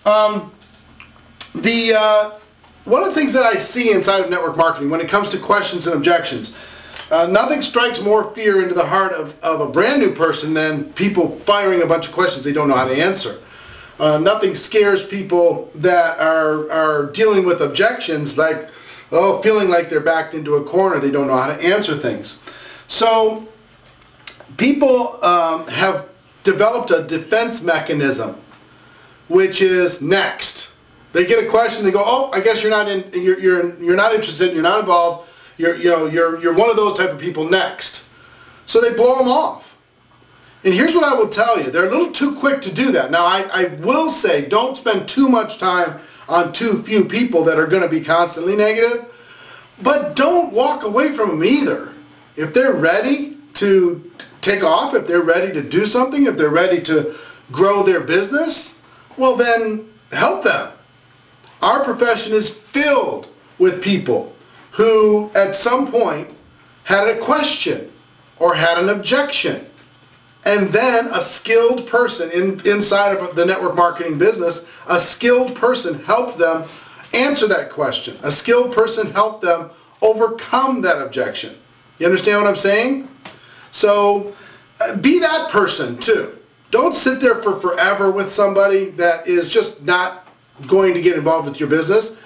One of the things that I see inside of network marketing when it comes to questions and objections, nothing strikes more fear into the heart of a brand new person than people firing a bunch of questions they don't know how to answer. Nothing scares people that are dealing with objections like, oh, feeling like they're backed into a corner, they don't know how to answer things. So people have developed a defense mechanism, which is next. They get a question, they go, oh, I guess you're not interested, you're not involved, you're one of those type of people, next. So they blow them off. And here's what I will tell you, they're a little too quick to do that. Now I will say, don't spend too much time on too few people that are going to be constantly negative, but don't walk away from them either. If they're ready to take off, if they're ready to do something, if they're ready to grow their business, well then help them. Our profession is filled with people who at some point had a question or had an objection, and then a skilled person inside of the network marketing business, a skilled person helped them answer that question. A skilled person helped them overcome that objection. You understand what I'm saying? So be that person too. Don't sit there for forever with somebody that is just not going to get involved with your business.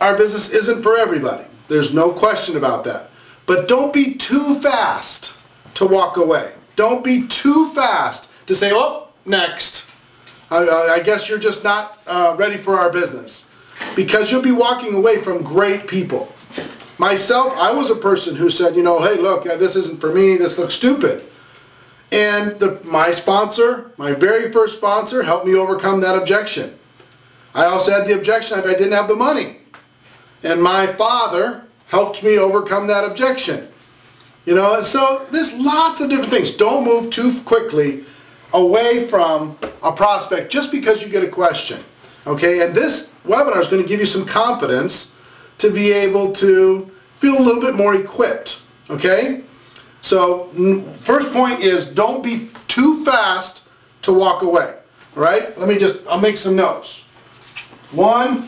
Our business isn't for everybody. There's no question about that. But don't be too fast to walk away. Don't be too fast to say, oh, next. I guess you're just not ready for our business. Because you'll be walking away from great people. Myself, I was a person who said, you know, hey, look, this isn't for me, this looks stupid. And my sponsor, my very first sponsor, helped me overcome that objection. I also had the objection if I didn't have the money. And my father helped me overcome that objection. You know, so there's lots of different things. Don't move too quickly away from a prospect just because you get a question. Okay, and this webinar is going to give you some confidence to be able to feel a little bit more equipped. Okay, so first point is don't be too fast to walk away. All right, I'll make some notes. One,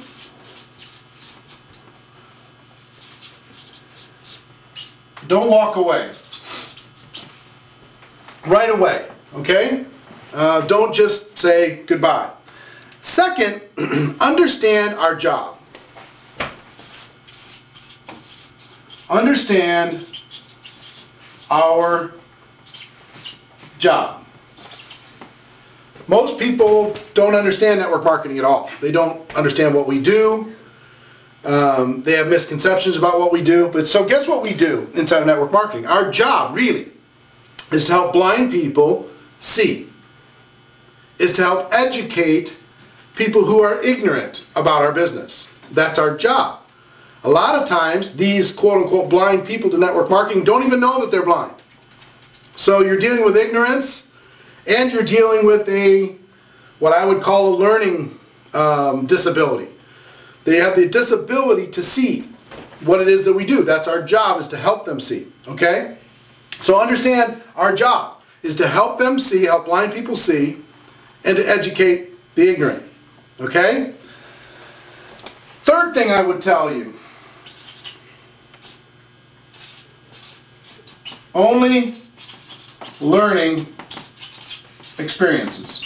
don't walk away right away, okay? Don't just say goodbye. Second, understand our job. Understand our job. Most people don't understand network marketing at all. They don't understand what we do. They have misconceptions about what we do. But so guess what we do inside of network marketing? Our job really is to help blind people see. Is to help educate people who are ignorant about our business. That's our job. A lot of times these quote-unquote blind people to network marketing don't even know that they're blind. So you're dealing with ignorance and you're dealing with what I would call a learning disability. They have the disability to see what it is that we do. That's our job, is to help them see. Okay? So understand our job is to help them see, help blind people see, and to educate the ignorant. Okay? Third thing I would tell you, only learning experiences.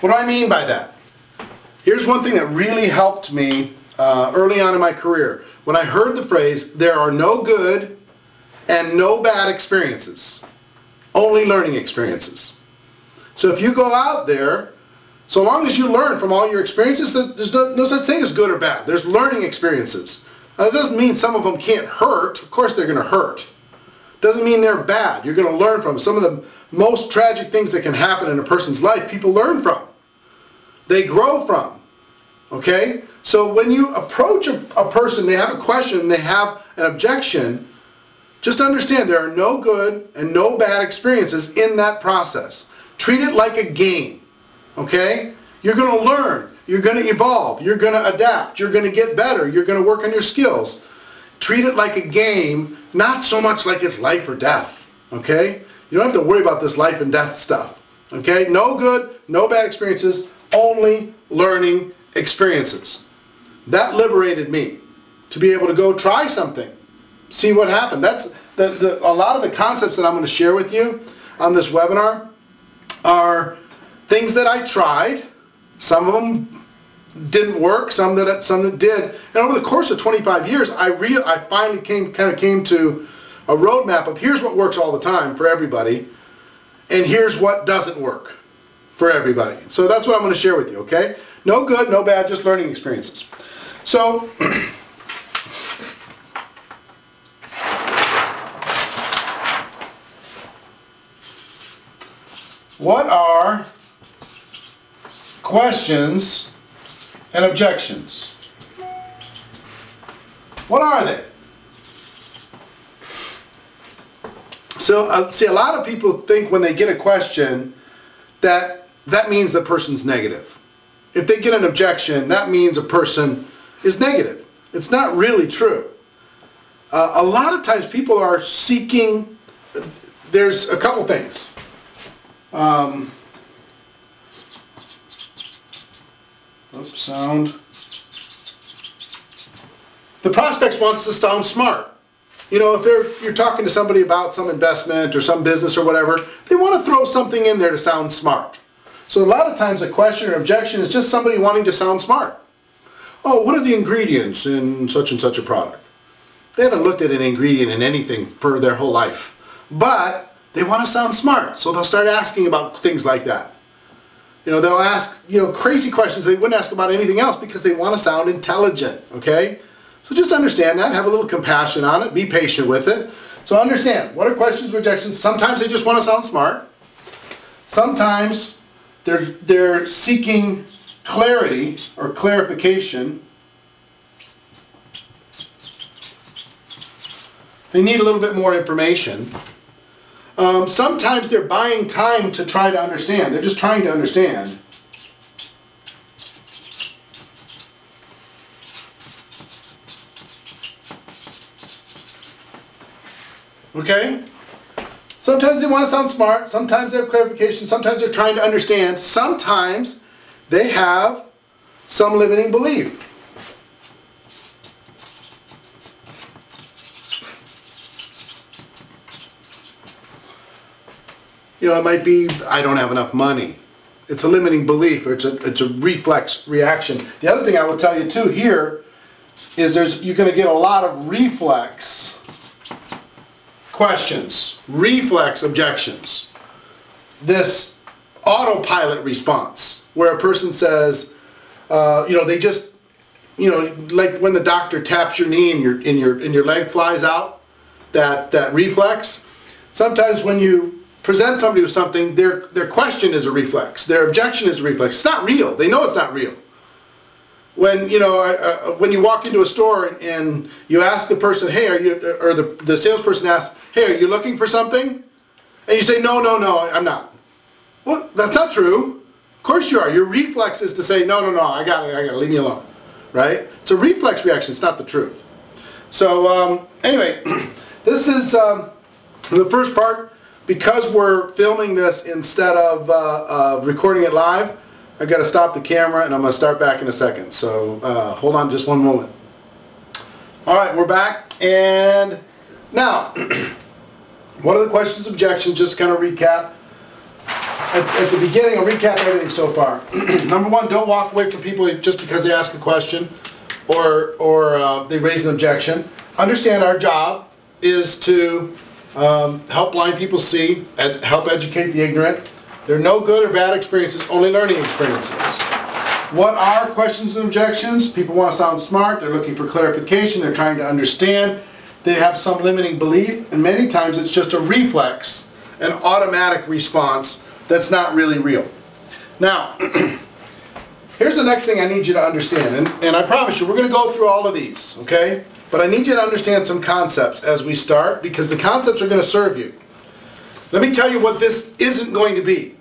What do I mean by that? Here's one thing that really helped me early on in my career. When I heard the phrase, there are no good and no bad experiences, only learning experiences. So if you go out there, so long as you learn from all your experiences, there's no such thing as good or bad. There's learning experiences. Now, that doesn't mean some of them can't hurt. Of course they're going to hurt. Doesn't mean they're bad. You're going to learn from them. Some of the most tragic things that can happen in a person's life, people learn from. They grow from. Okay? So when you approach a person, they have a question, they have an objection, just understand there are no good and no bad experiences in that process. Treat it like a game. Okay? You're going to learn. You're going to evolve. You're going to adapt. You're going to get better. You're going to work on your skills. Treat it like a game, not so much like it's life or death. Okay? You don't have to worry about this life and death stuff. Okay? No good, no bad experiences, only learning experiences. That liberated me to be able to go try something, see what happened. That's a lot of the concepts that I'm going to share with you on this webinar are things that I tried. Some of them didn't work, some that did. And over the course of 25 years, I finally came to a roadmap of here's what works all the time for everybody, and here's what doesn't work for everybody. So that's what I'm going to share with you, okay? No good, no bad, just learning experiences. So, what are questions and objections? What are they? So, see, a lot of people think when they get a question that means the person's negative. If they get an objection, that means a person is negative. It's not really true. A lot of times people are seeking, there's a couple things. Oops, sound. The prospect wants to sound smart. You know, if you're talking to somebody about some investment or some business or whatever, they want to throw something in there to sound smart. So a lot of times a question or objection is just somebody wanting to sound smart. Oh, what are the ingredients in such and such a product? They haven't looked at an ingredient in anything for their whole life. But they want to sound smart, so they'll start asking about things like that. You know, they'll ask, crazy questions they wouldn't ask about anything else because they want to sound intelligent, okay? So just understand that, have a little compassion on it, be patient with it. So understand, what are questions and objections? Sometimes they just want to sound smart. Sometimes they're seeking clarity or clarification. They need a little bit more information. Sometimes they're buying time to try to understand. They're just trying to understand. Okay? Sometimes they want to sound smart. Sometimes they have clarification. Sometimes they're trying to understand. Sometimes they have some limiting belief. It might be, I don't have enough money. It's a limiting belief, or it's a reflex reaction. The other thing I will tell you too here is you're going to get a lot of reflex questions, reflex objections. This autopilot response, where a person says, they just, like when the doctor taps your knee and your leg flies out, that reflex. Sometimes when you present somebody with something, their question is a reflex. Their objection is a reflex. It's not real. They know it's not real. When when you walk into a store and you ask the person, hey, are you, or the salesperson asks, hey, are you looking for something? And you say, no, I'm not. Well, that's not true. Of course you are. Your reflex is to say, no, I got it, leave me alone. Right? It's a reflex reaction. It's not the truth. So anyway, this is the first part. Because we're filming this instead of recording it live, I've got to stop the camera and I'm going to start back in a second. So hold on just one moment. Alright, we're back. And now, what are the questions, objections? Just to kind of recap. At the beginning, I'll recap everything so far. Number one, don't walk away from people just because they ask a question or they raise an objection. Understand our job is to help blind people see, and help educate the ignorant. There are no good or bad experiences, only learning experiences. What are questions and objections? People want to sound smart, they're looking for clarification, they're trying to understand, they have some limiting belief, and many times it's just a reflex, an automatic response that's not really real. Now, here's the next thing I need you to understand, and I promise you, we're going to go through all of these, okay? But I need you to understand some concepts as we start, because the concepts are going to serve you. Let me tell you what this isn't going to be.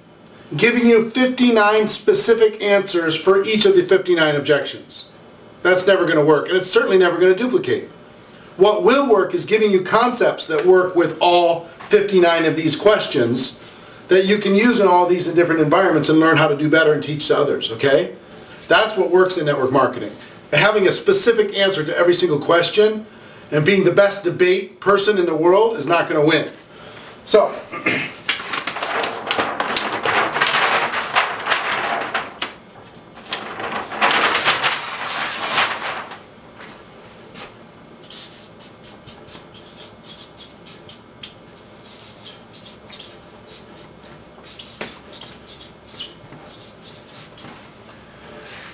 Giving you 59 specific answers for each of the 59 objections. That's never going to work, and it's certainly never going to duplicate. What will work is giving you concepts that work with all 59 of these questions, that you can use in all these different environments and learn how to do better and teach to others, okay? That's what works in network marketing. Having a specific answer to every single question and being the best debate person in the world is not going to win. So,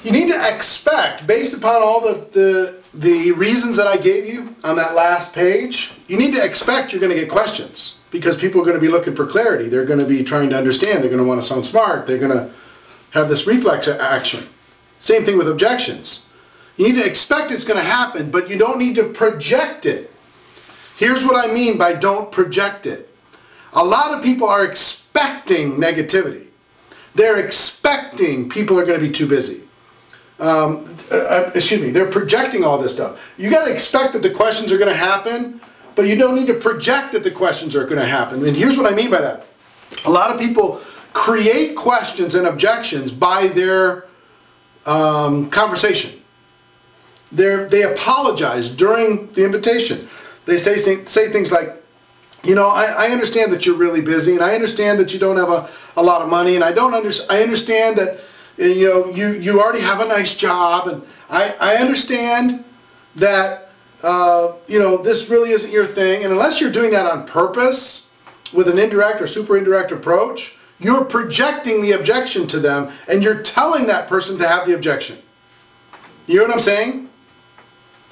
you need to expect, based upon all the reasons that I gave you on that last page, you need to expect you're going to get questions because people are going to be looking for clarity. They're going to be trying to understand. They're going to want to sound smart. They're going to have this reflex action. Same thing with objections. You need to expect it's going to happen, but you don't need to project it. Here's what I mean by don't project it. A lot of people are expecting negativity. They're expecting people are going to be too busy. They're projecting all this stuff. You got to expect that the questions are going to happen, but you don't need to project that the questions are going to happen. And here's what I mean by that. A lot of people create questions and objections by their conversation. They apologize during the invitation. They say things like, you know, I understand that you're really busy, and I understand that you don't have a lot of money, and I understand that you know, you already have a nice job, and I understand that you know, this really isn't your thing, and unless you're doing that on purpose with an indirect or super indirect approach, you're projecting the objection to them, and you're telling that person to have the objection. You know what I'm saying?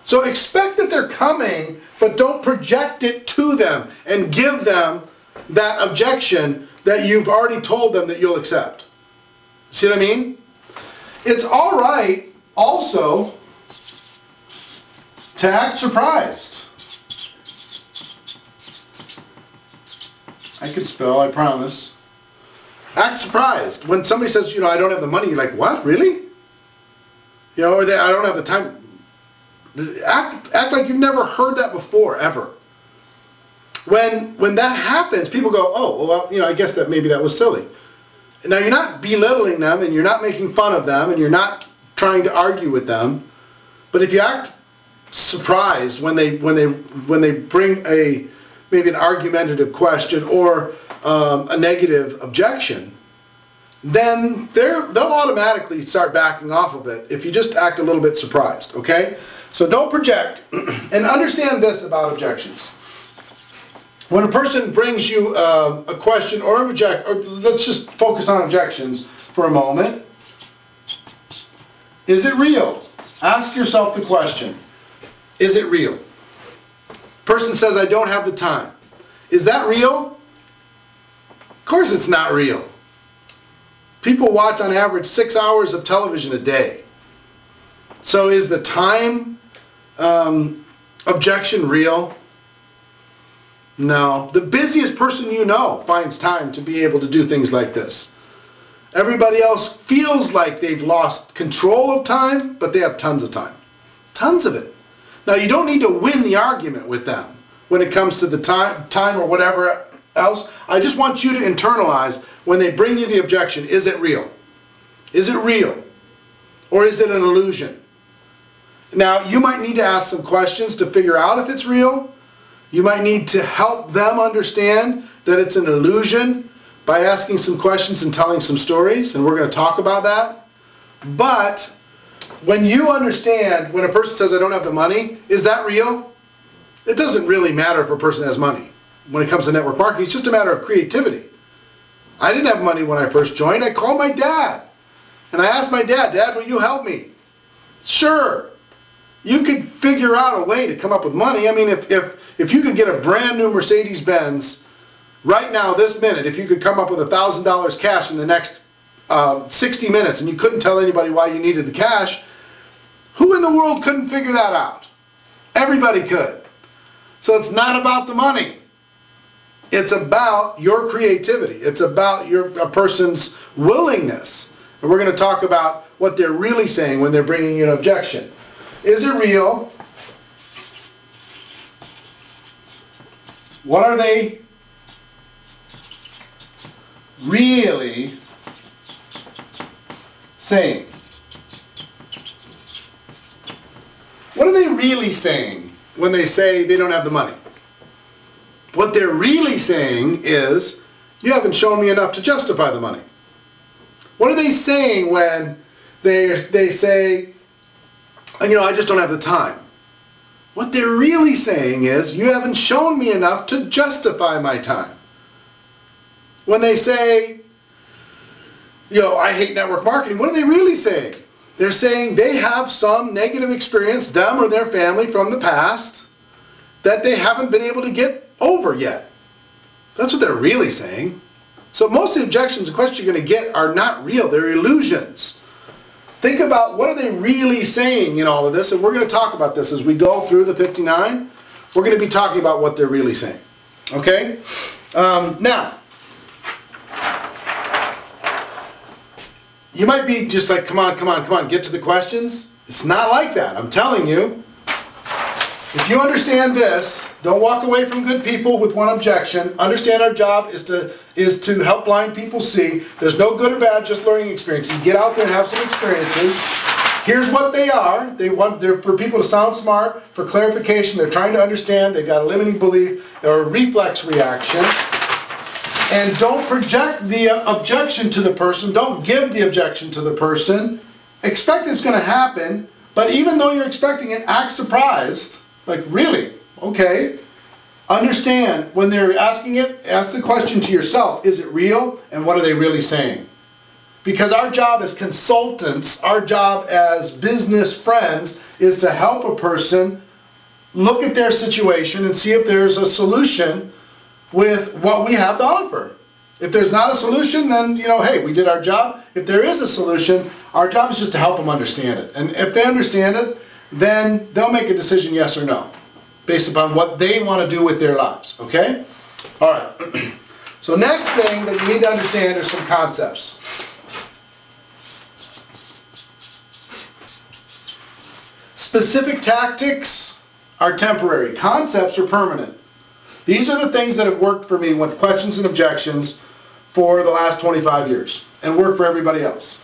So expect that they're coming, but don't project it to them and give them that objection that you've already told them that you'll accept. See what I mean? It's all right also to act surprised. I can spell, I promise. Act surprised. When somebody says, you know, I don't have the money, you're like, what? Really? You know, or I don't have the time. Act like you've never heard that before, ever. When that happens, people go, oh, well, you know, I guess that maybe that was silly. Now, you're not belittling them, and you're not making fun of them, and you're not trying to argue with them. But if you act surprised when they bring maybe an argumentative question or a negative objection, then they'll automatically start backing off of it if you just act a little bit surprised, okay? So don't project, and understand this about objections. When a person brings you a question or let's just focus on objections for a moment. Is it real? Ask yourself the question. Is it real? Person says, I don't have the time. Is that real? Of course it's not real. People watch on average 6 hours of television a day. So is the time objection real? No. The busiest person you know finds time to be able to do things like this. Everybody else feels like they've lost control of time, but they have tons of time. Tons of it. Now, you don't need to win the argument with them when it comes to the time or whatever else. I just want you to internalize when they bring you the objection, is it real? Is it real? Or is it an illusion? Now, you might need to ask some questions to figure out if it's real. You might need to help them understand that it's an illusion by asking some questions and telling some stories, and we're going to talk about that. But when you understand, when a person says, I don't have the money, is that real? It doesn't really matter if a person has money. When it comes to network marketing, it's just a matter of creativity. I didn't have money when I first joined. I called my dad, and I asked my dad, Dad, will you help me? Sure. You could figure out a way to come up with money. I mean, if you could get a brand new Mercedes-Benz right now, this minute, if you could come up with $1,000 cash in the next 60 minutes and you couldn't tell anybody why you needed the cash, who in the world couldn't figure that out? Everybody could. So it's not about the money. It's about your creativity. It's about a person's willingness. And we're going to talk about what they're really saying when they're bringing you an objection. Is it real? What are they really saying? What are they really saying when they say they don't have the money? What they're really saying is, you haven't shown me enough to justify the money. What are they saying when they say, you know, I just don't have the time? What they're really saying is, you haven't shown me enough to justify my time. When they say, you know, I hate network marketing, what are they really saying? They're saying they have some negative experience, them or their family, from the past that they haven't been able to get over yet. That's what they're really saying. So most of the objections and questions you're going to get are not real. They're illusions. Think about, what are they really saying in all of this? And we're going to talk about this as we go through the 59. We're going to be talking about what they're really saying. Okay? Now, you might be just like, come on, get to the questions. It's not like that. I'm telling you. If you understand this, don't walk away from good people with one objection. Understand our job is to help blind people see. There's no good or bad, just learning experiences. Get out there and have some experiences. Here's what they are. They're for people to sound smart, for clarification. They're trying to understand. They've got a limiting belief or a reflex reaction. And don't project the objection to the person. Don't give the objection to the person. Expect it's going to happen, but even though you're expecting it, act surprised. Like, really? Okay. Understand, when they're asking it, ask the question to yourself, is it real? And what are they really saying? Because our job as consultants, our job as business friends, is to help a person look at their situation and see if there's a solution with what we have to offer. If there's not a solution, then, you know, hey, we did our job. If there is a solution, our job is just to help them understand it. And if they understand it, then they'll make a decision, yes or no, based upon what they want to do with their lives. Okay? All right. So next thing that you need to understand are some concepts. Specific tactics are temporary. Concepts are permanent. These are the things that have worked for me with questions and objections for the last 25 years and work for everybody else.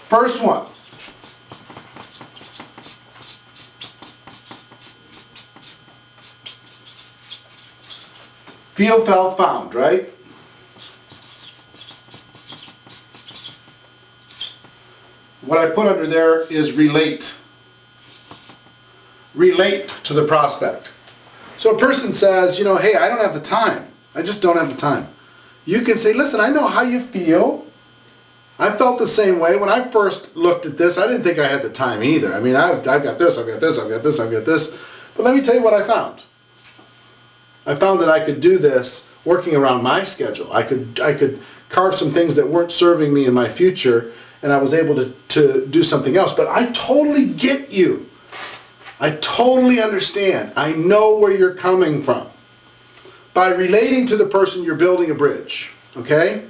First one. Feel, felt, found, right? What I put under there is relate. Relate to the prospect. So a person says, you know, hey, I don't have the time. I just don't have the time. You can say, listen, I know how you feel. I felt the same way. When I first looked at this, I didn't think I had the time either. I mean, I've got this, I've got this, I've got this, I've got this. But let me tell you what I found. I found that I could do this working around my schedule. I could carve some things that weren't serving me in my future, and I was able to do something else. But I totally get you. I totally understand. I know where you're coming from. By relating to the person, you're building a bridge. Okay?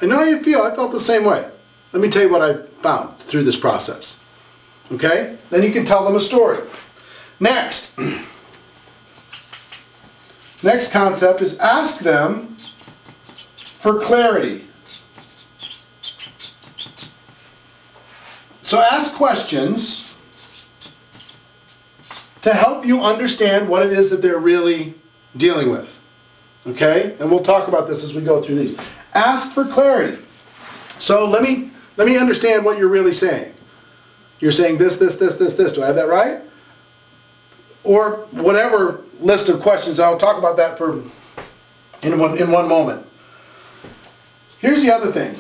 I know how you feel. I felt the same way. Let me tell you what I found through this process. Okay? Then you can tell them a story. Next. Next concept is ask them for clarity. So ask questions to help you understand what it is that they're really dealing with. Okay? And we'll talk about this as we go through these. Ask for clarity. So let me understand what you're really saying. You're saying this. Do I have that right? Or whatever list of questions. I'll talk about that in one moment. Here's the other thing.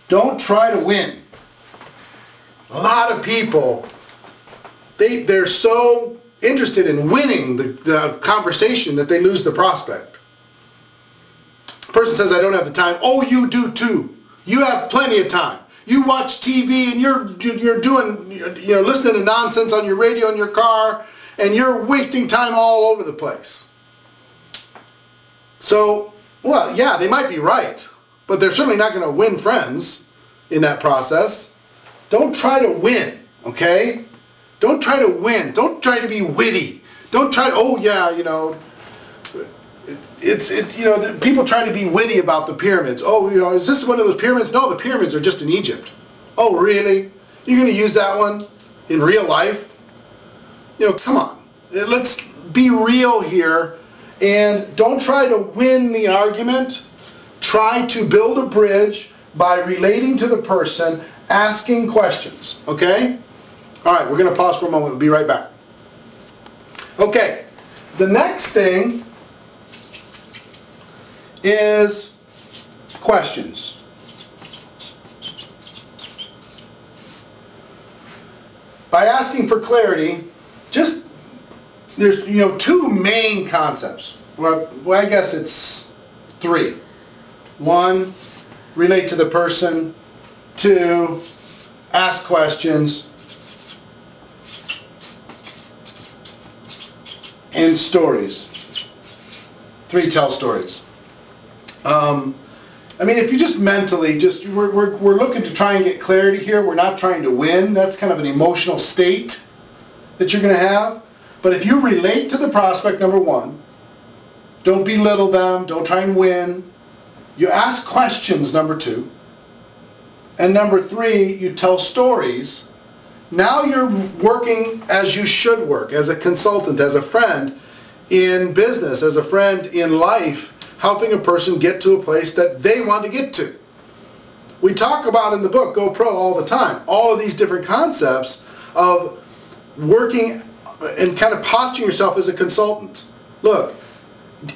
Don't try to win. A lot of people, they're so interested in winning the conversation that they lose the prospect. The person says, I don't have the time. Oh, you do too. You have plenty of time. You watch TV and you're listening to nonsense on your radio in your car, and you're wasting time all over the place. So, well, yeah, they might be right, but they're certainly not going to win friends in that process. Don't try to win, okay? Don't try to win. Don't try to be witty. Don't try to, oh yeah, you know, people try to be witty about the pyramids. Oh, you know, is this one of those pyramids? No, the pyramids are just in Egypt. Oh, really? You're going to use that one in real life? You know, come on. Let's be real here, and don't try to win the argument. Try to build a bridge by relating to the person, asking questions, okay? All right, we're going to pause for a moment. We'll be right back. Okay, the next thing is questions. By asking for clarity, there's two main concepts. Well, I guess it's three. One, relate to the person. Two, ask questions. And stories. Three, tell stories. I mean, if you just mentally, we're looking to try and get clarity here. We're not trying to win. That's kind of an emotional state that you're going to have. But if you relate to the prospect, number one, don't belittle them, don't try and win. You ask questions, number two. And number three, you tell stories. Now you're working as you should work, as a consultant, as a friend in business, as a friend in life, helping a person get to a place that they want to get to. We talk about in the book, Go Pro, all the time, all of these different concepts of working and kind of posturing yourself as a consultant. Look,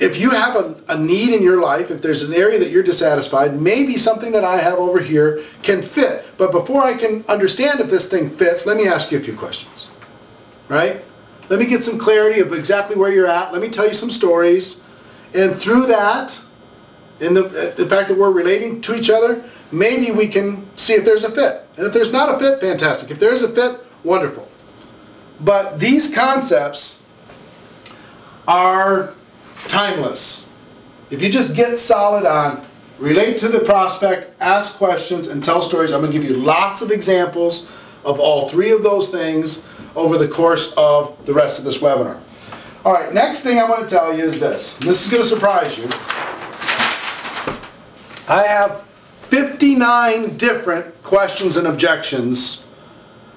if you have a need in your life, if there's an area that you're dissatisfied, maybe something that I have over here can fit. But before I can understand if this thing fits, let me ask you a few questions. Right? Let me get some clarity of exactly where you're at. Let me tell you some stories. And through that, in the fact that we're relating to each other, maybe we can see if there's a fit. And if there's not a fit, fantastic. If there is a fit, wonderful. But these concepts are timeless. If you just get solid on relate to the prospect, ask questions, and tell stories, I'm going to give you lots of examples of all three of those things over the course of the rest of this webinar. All right, next thing I want to tell you is this. This is going to surprise you. I have 59 different questions and objections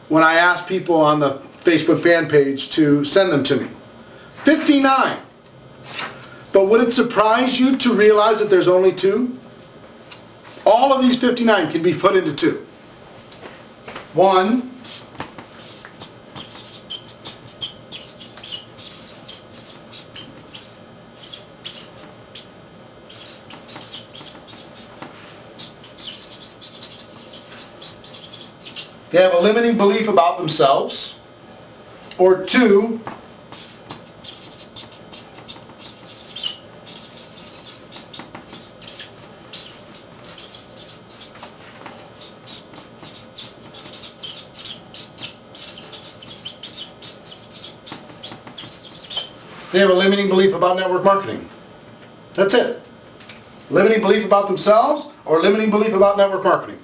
when I ask people on the Facebook fan page to send them to me. 59. But would it surprise you to realize that there's only two? All of these 59 can be put into two. One, they have a limiting belief about themselves. Or two, they have a limiting belief about network marketing. That's it. Limiting belief about themselves or limiting belief about network marketing.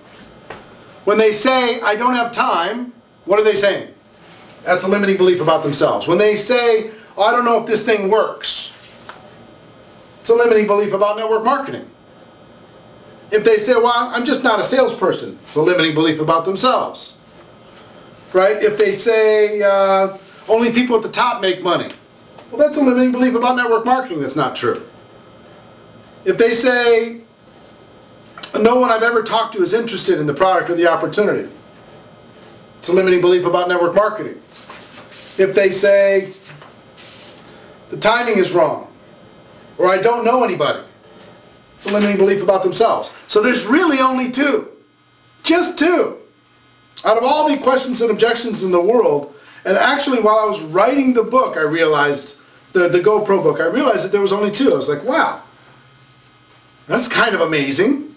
When they say, I don't have time, what are they saying? That's a limiting belief about themselves. When they say, oh, I don't know if this thing works, it's a limiting belief about network marketing. If they say, well, I'm just not a salesperson, it's a limiting belief about themselves. Right? If they say, only people at the top make money, well, that's a limiting belief about network marketing that's not true. If they say, no one I've ever talked to is interested in the product or the opportunity, it's a limiting belief about network marketing. If they say, the timing is wrong, or I don't know anybody, it's a limiting belief about themselves. So there's really only two. Just two. Out of all the questions and objections in the world, and actually while I was writing the book, I realized, the GoPro book, I realized that there was only two. I was like, wow, that's kind of amazing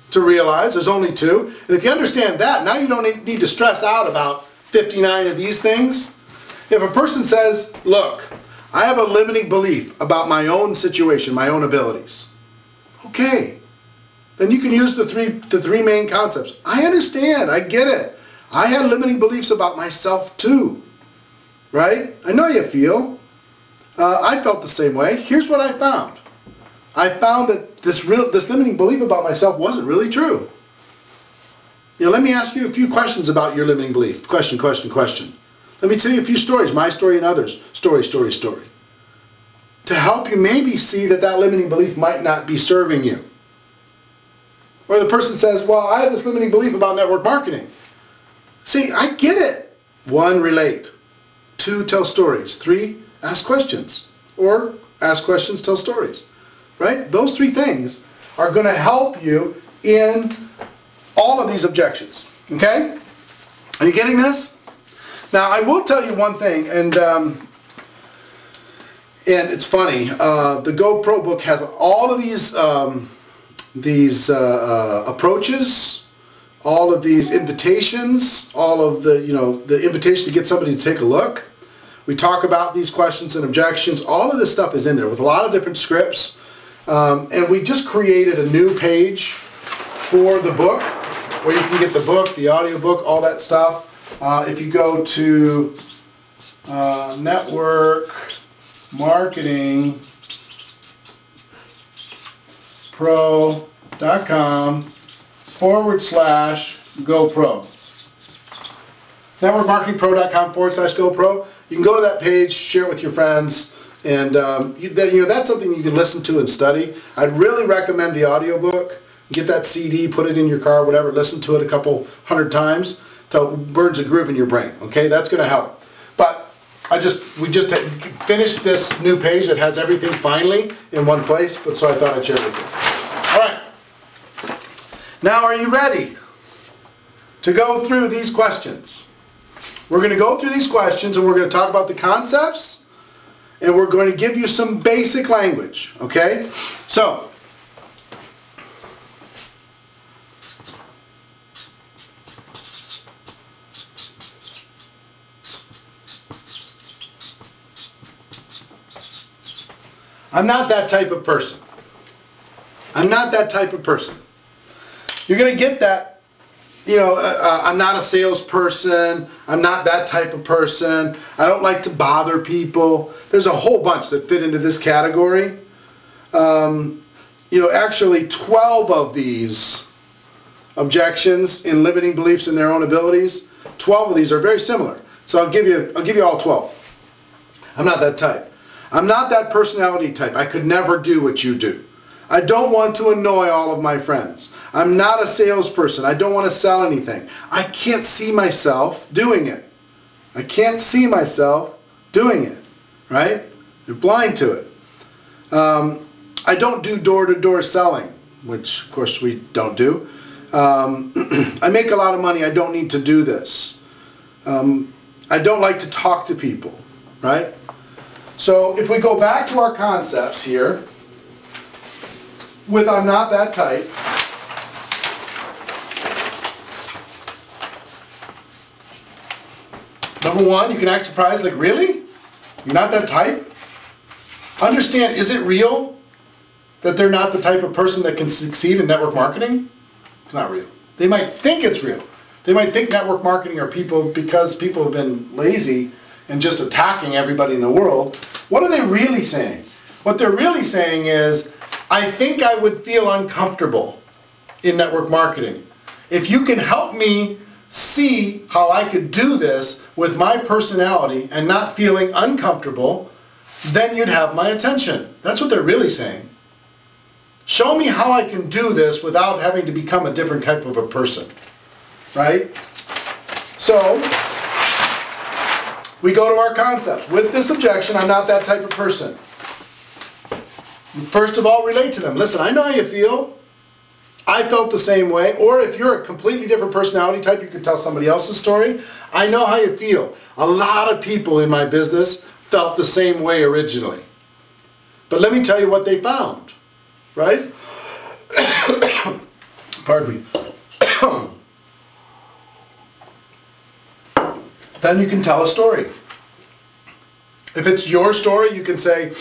to realize there's only two. And if you understand that, now you don't need to stress out about 59 of these things. If a person says, look, I have a limiting belief about my own situation, my own abilities. Okay. Then you can use the three main concepts. I understand. I get it. I had limiting beliefs about myself too. Right? I know how you feel. I felt the same way. Here's what I found. I found that this limiting belief about myself wasn't really true. You know, let me ask you a few questions about your limiting belief. Question. Let me tell you a few stories, my story and others. Story. To help you maybe see that that limiting belief might not be serving you. Or the person says, well, I have this limiting belief about network marketing. See, I get it. 1, relate. 2, tell stories. 3, ask questions. Or ask questions, tell stories. Right? Those 3 things are going to help you in all of these objections. Okay? Are you getting this? Now, I will tell you one thing, and it's funny. The GoPro book has all of these approaches, all of these invitations, all of the, the invitation to get somebody to take a look. We talk about these questions and objections. All of this stuff is in there with a lot of different scripts. And we just created a new page for the book where you can get the book, the audio book, all that stuff. If you go to networkmarketingpro.com/GoPro. networkmarketingpro.com/GoPro. You can go to that page, share it with your friends, and that's something you can listen to and study. I'd really recommend the audiobook. Get that CD, put it in your car, whatever, listen to it a couple 100 times till it burns a groove in your brain. Okay, that's going to help. But we just finished this new page that has everything finally in one place, but so I thought I'd share it with you. All right. Now, are you ready to go through these questions? We're going to go through these questions and we're going to talk about the concepts and we're going to give you some basic language. Okay? So, I'm not that type of person. I'm not that type of person. You're going to get that, I'm not a salesperson. I'm not that type of person. I don't like to bother people. There's a whole bunch that fit into this category. Actually 12 of these objections in limiting beliefs in their own abilities, 12 of these are very similar. So I'll give you all 12. I'm not that type. I'm not that personality type. I could never do what you do. I don't want to annoy all of my friends. I'm not a salesperson. I don't want to sell anything. I can't see myself doing it. I can't see myself doing it. Right? You're blind to it. I don't do door-to-door selling, which of course we don't do. I make a lot of money. I don't need to do this. I don't like to talk to people. Right? So if we go back to our concepts here, with I'm not that type, number 1, you can act surprised, like, really? You're not that type? Understand, is it real that they're not the type of person that can succeed in network marketing? It's not real. They might think it's real. They might think network marketing are people because people have been lazy and just attacking everybody in the world. What are they really saying? What they're really saying is, I think I would feel uncomfortable in network marketing. If you can help me see how I could do this with my personality and not feeling uncomfortable, then you'd have my attention. That's what they're really saying. Show me how I can do this without having to become a different type of a person. Right? So, we go to our concepts. With this objection, I'm not that type of person. First of all, relate to them. Listen, I know how you feel. I felt the same way. Or if you're a completely different personality type, you can tell somebody else's story. I know how you feel. A lot of people in my business felt the same way originally. But let me tell you what they found. Right? Pardon me. Then you can tell a story. If it's your story, you can say,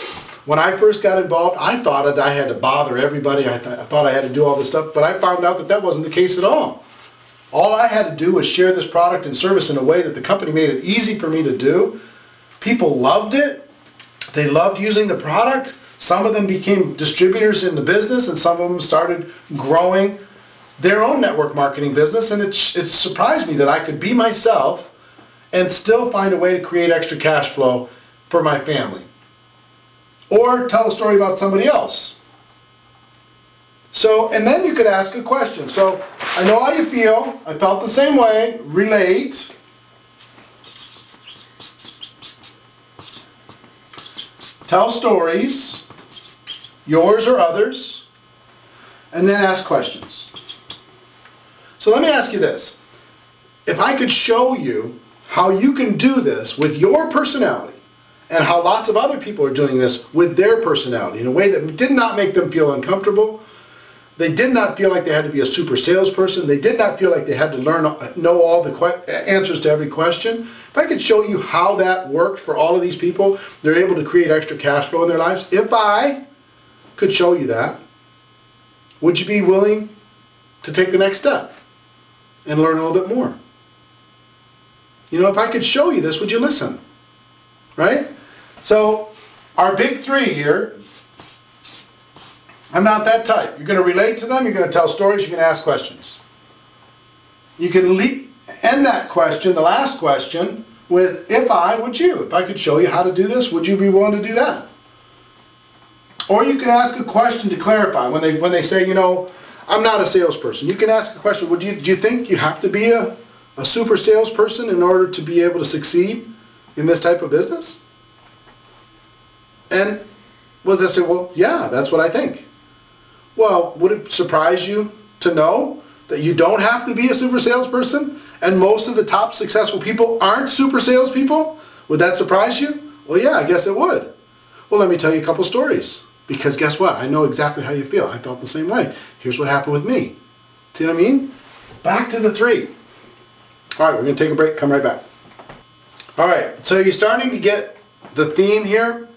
when I first got involved, I thought that I had to bother everybody. I thought I had to do all this stuff, but I found out that that wasn't the case at all. All I had to do was share this product and service in a way that the company made it easy for me to do. People loved it. They loved using the product. Some of them became distributors in the business, and some of them started growing their own network marketing business. And it surprised me that I could be myself and still find a way to create extra cash flow for my family. Or tell a story about somebody else. So, and then you could ask a question. So, I know how you feel. I felt the same way. Relate. Tell stories, yours or others, and then ask questions. So let me ask you this. If I could show you how you can do this with your personality, and how lots of other people are doing this with their personality in a way that did not make them feel uncomfortable, they did not feel like they had to be a super salesperson, they did not feel like they had to know all the answers to every question. If I could show you how that worked for all of these people, they're able to create extra cash flow in their lives. If I could show you that, would you be willing to take the next step and learn a little bit more? You know, if I could show you this, would you listen? Right? So, our big three here, I'm not that type. You're going to relate to them, you're going to tell stories, you're going to ask questions. You can end that question, the last question, with if I, would you? If I could show you how to do this, would you be willing to do that? Or you can ask a question to clarify. When they say, you know, I'm not a salesperson, you can ask a question, do you think you have to be a super salesperson in order to be able to succeed in this type of business? And well, they'll say, well, yeah, that's what I think. Well, would it surprise you to know that you don't have to be a super salesperson and most of the top successful people aren't super salespeople? Would that surprise you? Well, yeah, I guess it would. Well, let me tell you a couple stories, because guess what? I know exactly how you feel. I felt the same way. Here's what happened with me. See what I mean? Back to the three. All right, we're going to take a break, come right back. All right, so you're starting to get the theme here.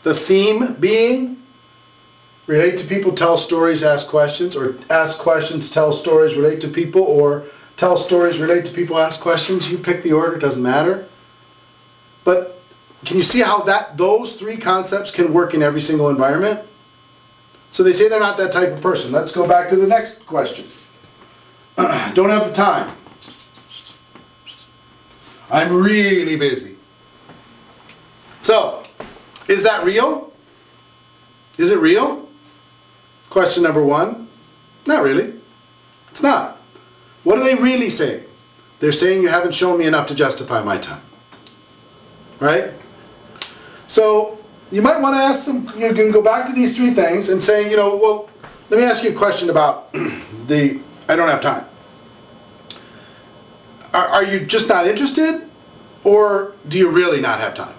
The theme being relate to people, tell stories, ask questions, or ask questions, tell stories, relate to people, or tell stories, relate to people, ask questions. You pick the order, it doesn't matter. But can you see how those three concepts can work in every single environment? So they say they're not that type of person. Let's go back to the next question. Don't have the time. I'm really busy. So, is that real? Is it real? Question number one, not really. It's not. What are they really saying? They're saying you haven't shown me enough to justify my time. Right? So, you might want to ask them, you can go back to these three things and say, you know, well, let me ask you a question about I don't have time. Are you just not interested? Or do you really not have time?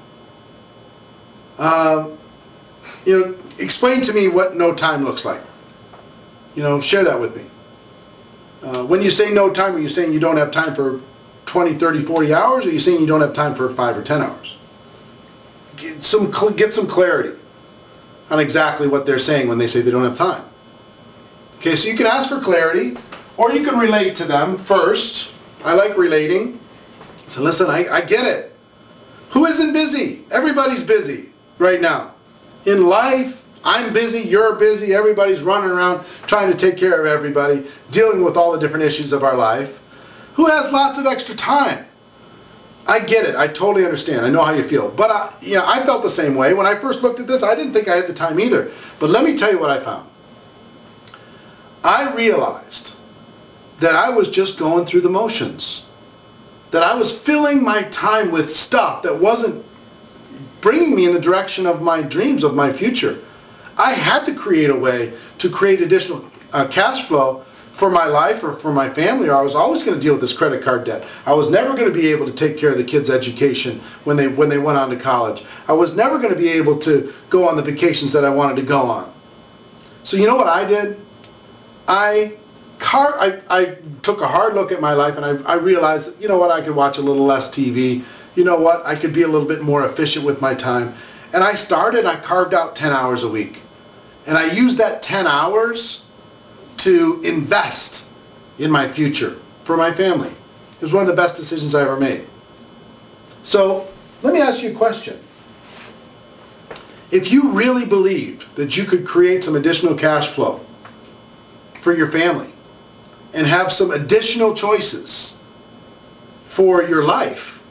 You know, explain to me what no time looks like. You know, share that with me. When you say no time, are you saying you don't have time for 20, 30, 40 hours? Or are you saying you don't have time for 5 or 10 hours? Get some clarity on exactly what they're saying when they say they don't have time. Okay, so you can ask for clarity, or you can relate to them first. I like relating. So listen, I get it. Who isn't busy? Everybody's busy right now. In life, I'm busy, you're busy, everybody's running around trying to take care of everybody, dealing with all the different issues of our life. Who has lots of extra time? I get it. I totally understand. I know how you feel. But you know, I felt the same way. When I first looked at this, I didn't think I had the time either. But let me tell you what I found. I realized that I was just going through the motions. That I was filling my time with stuff that wasn't bringing me in the direction of my dreams, of my future. I had to create a way to create additional cash flow for my life or for my family, or I was always going to deal with this credit card debt. I was never going to be able to take care of the kids' education when they went on to college. I was never going to be able to go on the vacations that I wanted to go on. So you know what I did? I took a hard look at my life, and I realized, you know what, I could watch a little less TV. You know what, I could be a little bit more efficient with my time. And I carved out 10 hours a week. And I used that 10 hours to invest in my future for my family. It was one of the best decisions I ever made. So let me ask you a question. If you really believed that you could create some additional cash flow for your family and have some additional choices for your life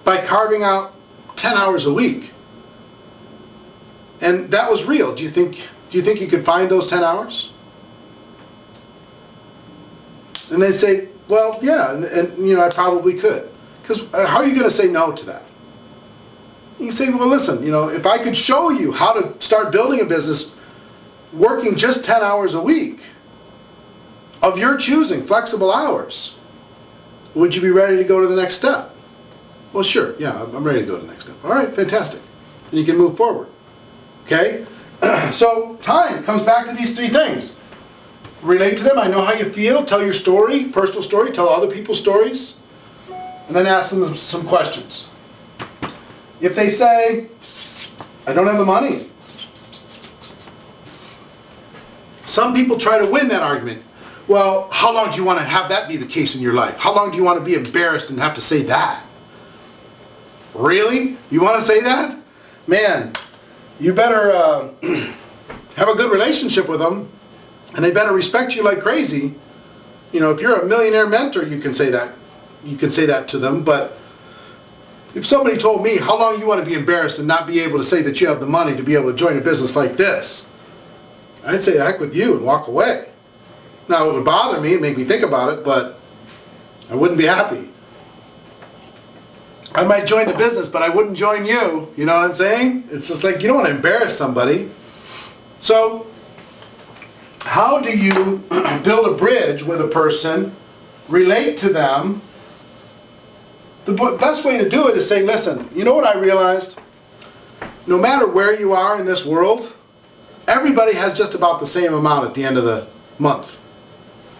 by carving out 10 hours a week, and that was real, do you think you could find those 10 hours? And they say, well, yeah, and you know, I probably could. Because how are you going to say no to that? You can say, well, listen, you know, if I could show you how to start building a business working just 10 hours a week of your choosing, flexible hours, would you be ready to go to the next step? Well, sure, yeah, I'm ready to go to the next step. All right, fantastic. And you can move forward. Okay? So time comes back to these three things. Relate to them, I know how you feel, tell your story, personal story, tell other people's stories, and then ask them some questions. If they say, I don't have the money, some people try to win that argument. Well, how long do you want to have that be the case in your life? How long do you want to be embarrassed and have to say that? Really? You want to say that? Man, you better have a good relationship with them, and they better respect you like crazy. You know, if you're a millionaire mentor, you can say that. You can say that to them, but if somebody told me, how long you want to be embarrassed and not be able to say that you have the money to be able to join a business like this, I'd say heck with you and walk away. Now, it would bother me and make me think about it, but I wouldn't be happy. I might join the business, but I wouldn't join you. You know what I'm saying? It's just like, you don't want to embarrass somebody. So, how do you build a bridge with a person, relate to them? The best way to do it is say, listen, you know what I realized? No matter where you are in this world, everybody has just about the same amount at the end of the month.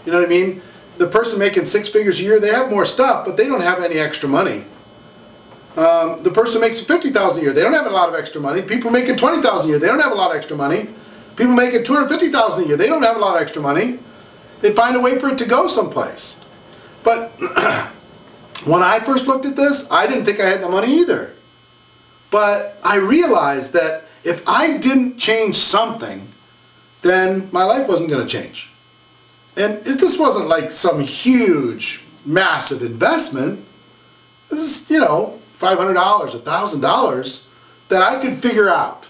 You know what I mean? The person making 6 figures a year, they have more stuff, but they don't have any extra money. The person makes $50,000 a year, they don't have a lot of extra money. People making $20,000 a year, they don't have a lot of extra money. People making $250,000 a year, they don't have a lot of extra money. They find a way for it to go someplace. But when I first looked at this, I didn't think I had the money either. But I realized that if I didn't change something, then my life wasn't going to change. And this wasn't like some huge, massive investment. This is, you know, $500, $1,000 that I could figure out.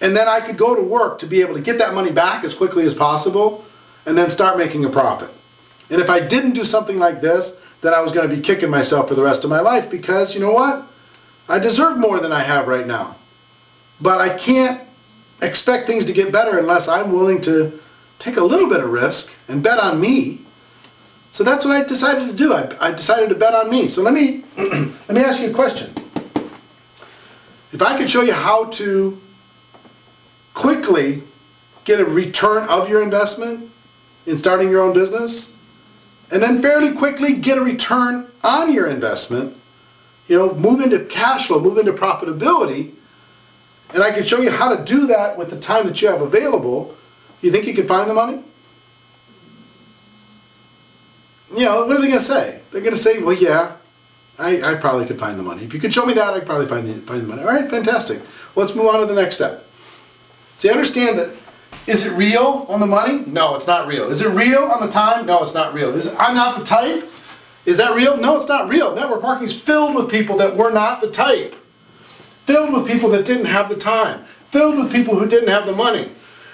And then I could go to work to be able to get that money back as quickly as possible and then start making a profit. And if I didn't do something like this, then I was going to be kicking myself for the rest of my life because, you know what? I deserve more than I have right now. But I can't expect things to get better unless I'm willing to take a little bit of risk and bet on me. So that's what I decided to do. I decided to bet on me. So let me ask you a question. If I could show you how to quickly get a return of your investment in starting your own business, and then fairly quickly get a return on your investment, you know, move into cash flow, move into profitability, and I can show you how to do that with the time that you have available, you think you can find the money? You know, what are they going to say? They're going to say, well, yeah, I probably could find the money. If you could show me that, I'd probably find the money. All right, fantastic. Well, let's move on to the next step. See, understand that, is it real on the money? No, it's not real. Is it real on the time? No, it's not real. I'm not the type? Is that real? No, it's not real. Network marketing is filled with people that were not the type. Filled with people that didn't have the time. Filled with people who didn't have the money.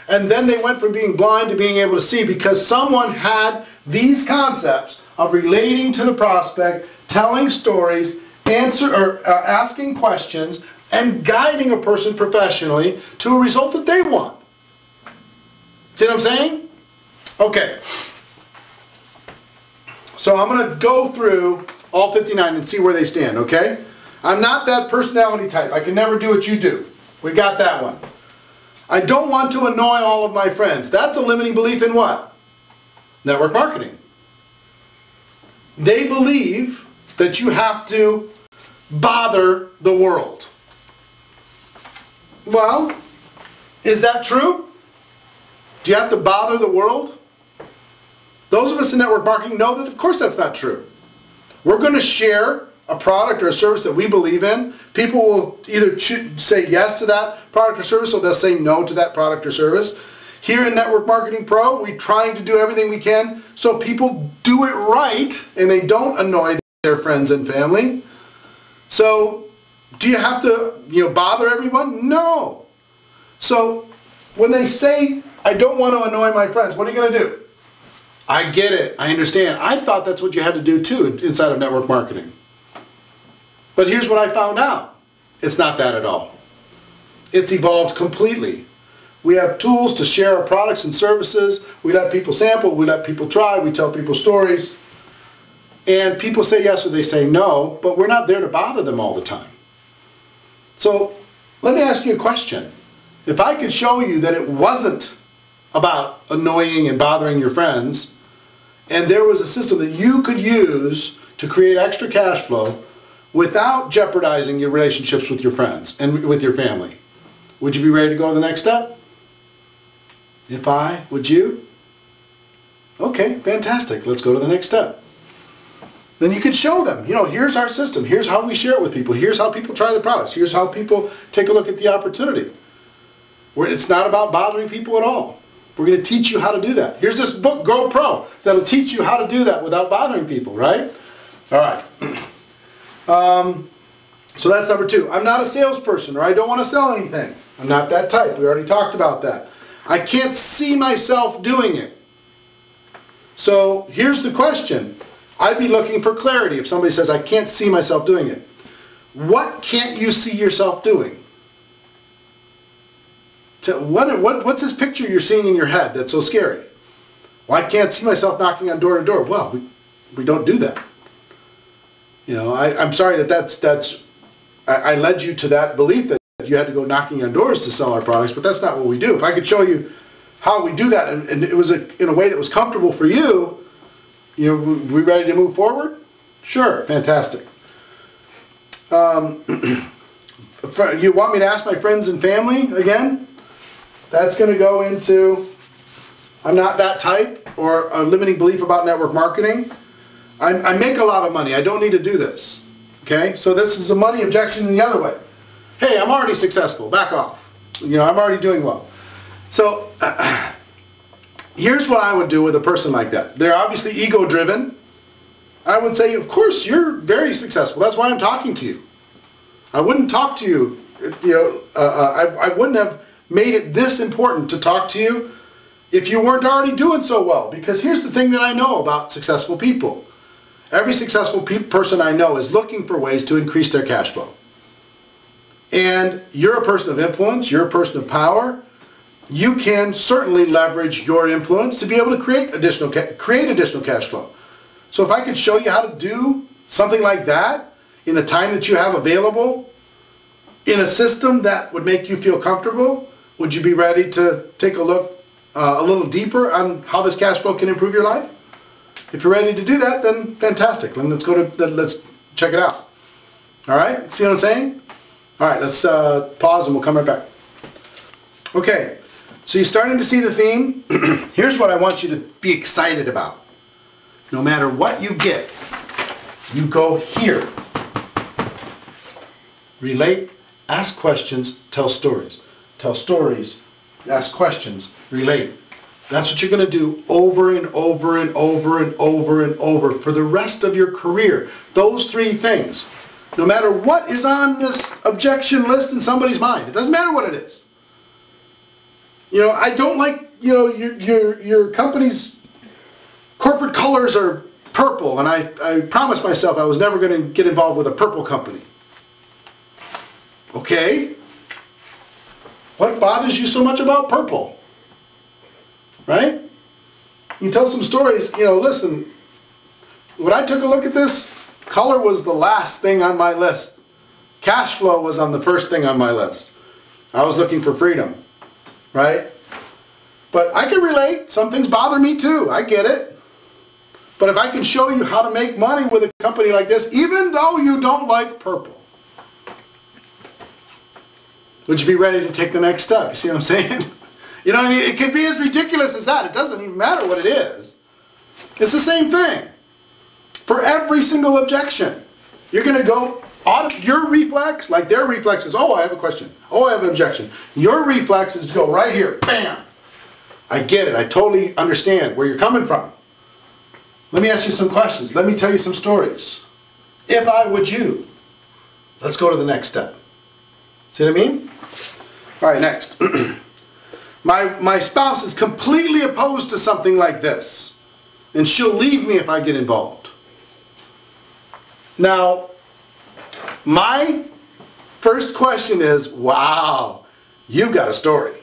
And then they went from being blind to being able to see because someone had these concepts of relating to the prospect, telling stories, asking questions, and guiding a person professionally to a result that they want. See what I'm saying? Okay. So I'm going to go through all 59 and see where they stand, okay? I'm not that personality type. I can never do what you do. We got that one. I don't want to annoy all of my friends. That's a limiting belief in what? Network marketing. They believe that you have to bother the world. Well, is that true? Do you have to bother the world? Those of us in network marketing know that of course that's not true. We're going to share a product or a service that we believe in, people will either say yes to that product or service, or they'll say no to that product or service. Here in Network Marketing Pro, we're trying to do everything we can so people do it right and they don't annoy their friends and family. So do you have to, bother everyone? No. So when they say, I don't want to annoy my friends, what are you going to do? I get it. I understand. I thought that's what you had to do too inside of network marketing. But here's what I found out. It's not that at all. It's evolved completely. We have tools to share our products and services. We let people sample. We let people try. We tell people stories. And people say yes or they say no, but we're not there to bother them all the time. So let me ask you a question. If I could show you that it wasn't about annoying and bothering your friends, and there was a system that you could use to create extra cash flow without jeopardizing your relationships with your friends and with your family, would you be ready to go to the next step? Would you? Okay, fantastic. Let's go to the next step. Then you could show them, here's our system. Here's how we share it with people. Here's how people try the products. Here's how people take a look at the opportunity. It's not about bothering people at all. We're going to teach you how to do that. Here's this book, Go Pro, that'll teach you how to do that without bothering people, right? All right. So that's number 2. I'm not a salesperson, or I don't want to sell anything. I'm not that type. We already talked about that. I can't see myself doing it. So here's the question. I'd be looking for clarity if somebody says, I can't see myself doing it. What can't you see yourself doing? What's this picture you're seeing in your head that's so scary? Well, I can't see myself knocking on door to door. Well, we don't do that. I'm sorry that I led you to that belief that you had to go knocking on doors to sell our products, but that's not what we do. If I could show you how we do that, and it was in a way that was comfortable for you, we ready to move forward? Sure, fantastic. You want me to ask my friends and family again? That's going to go into, I'm not that type, or a limiting belief about network marketing. I make a lot of money. I don't need to do this. Okay? So this is a money objection in the other way. Hey, I'm already successful. Back off. I'm already doing well. So here's what I would do with a person like that. They're obviously ego-driven. I would say, of course, you're very successful. That's why I'm talking to you. I wouldn't talk to you, I wouldn't have made it this important to talk to you if you weren't already doing so well. Because here's the thing that I know about successful people. Every successful person I know is looking for ways to increase their cash flow. And you're a person of influence, you're a person of power. You can certainly leverage your influence to be able to create additional cash flow. So if I could show you how to do something like that in the time that you have available, in a system that would make you feel comfortable, would you be ready to take a look a little deeper on how this cash flow can improve your life? If you're ready to do that, then fantastic. Then let's check it out. All right, see what I'm saying? All right, let's pause and we'll come right back. Okay, so you're starting to see the theme. Here's what I want you to be excited about. No matter what you get, you go here. Relate, ask questions, tell stories. Tell stories, ask questions, relate. That's what you're going to do over and over and over and over and over for the rest of your career. Those 3 things. No matter what is on this objection list in somebody's mind. It doesn't matter what it is. I don't like, your company's corporate colors are purple, and I promised myself I was never going to get involved with a purple company. Okay. What bothers you so much about purple? Right? You tell some stories, listen, when I took a look at this, color was the last thing on my list. Cash flow was on the first thing on my list. I was looking for freedom, right? But I can relate. Some things bother me too. I get it. But if I can show you how to make money with a company like this, even though you don't like purple, would you be ready to take the next step? You see what I'm saying? You know what I mean? It can be as ridiculous as that. It doesn't even matter what it is. It's the same thing for every single objection. You're going to go, your reflex, like their reflex is, oh, I have a question. Oh, I have an objection. Your reflex is to go right here, bam. I get it. I totally understand where you're coming from. Let me ask you some questions. Let me tell you some stories. If I would you. Let's go to the next step. See what I mean? All right, next. My spouse is completely opposed to something like this, and she'll leave me if I get involved. Now, my first question is, wow, you've got a story.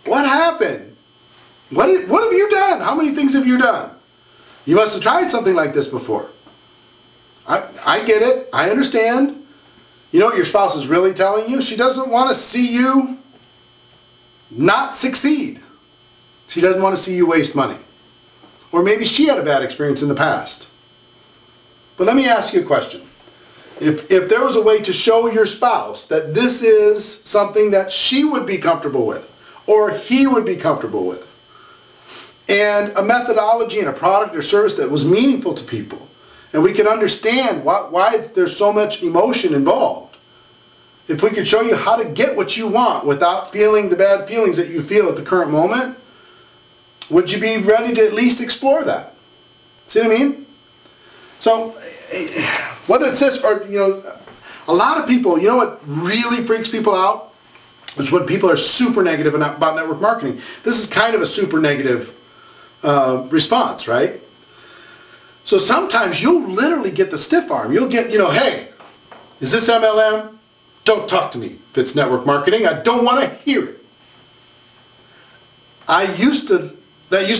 What happened? What have you done? How many things have you done? You must have tried something like this before. I get it. I understand. You know what your spouse is really telling you? She doesn't want to see you not succeed. She doesn't want to see you waste money. Or maybe she had a bad experience in the past. But let me ask you a question. If there was a way to show your spouse that this is something that she would be comfortable with, or he would be comfortable with, and a methodology and a product or service that was meaningful to people, and we can understand why there's so much emotion involved. If we could show you how to get what you want without feeling the bad feelings that you feel at the current moment, would you be ready to at least explore that? See what I mean? So, whether it's this or, you know, a lot of people, you know what really freaks people out? Is when people are super negative about network marketing. This is kind of a super negative response, right? So sometimes you'll literally get the stiff arm. You'll get, you know, hey, is this MLM? Don't talk to me if it's network marketing. I don't want to hear it. That used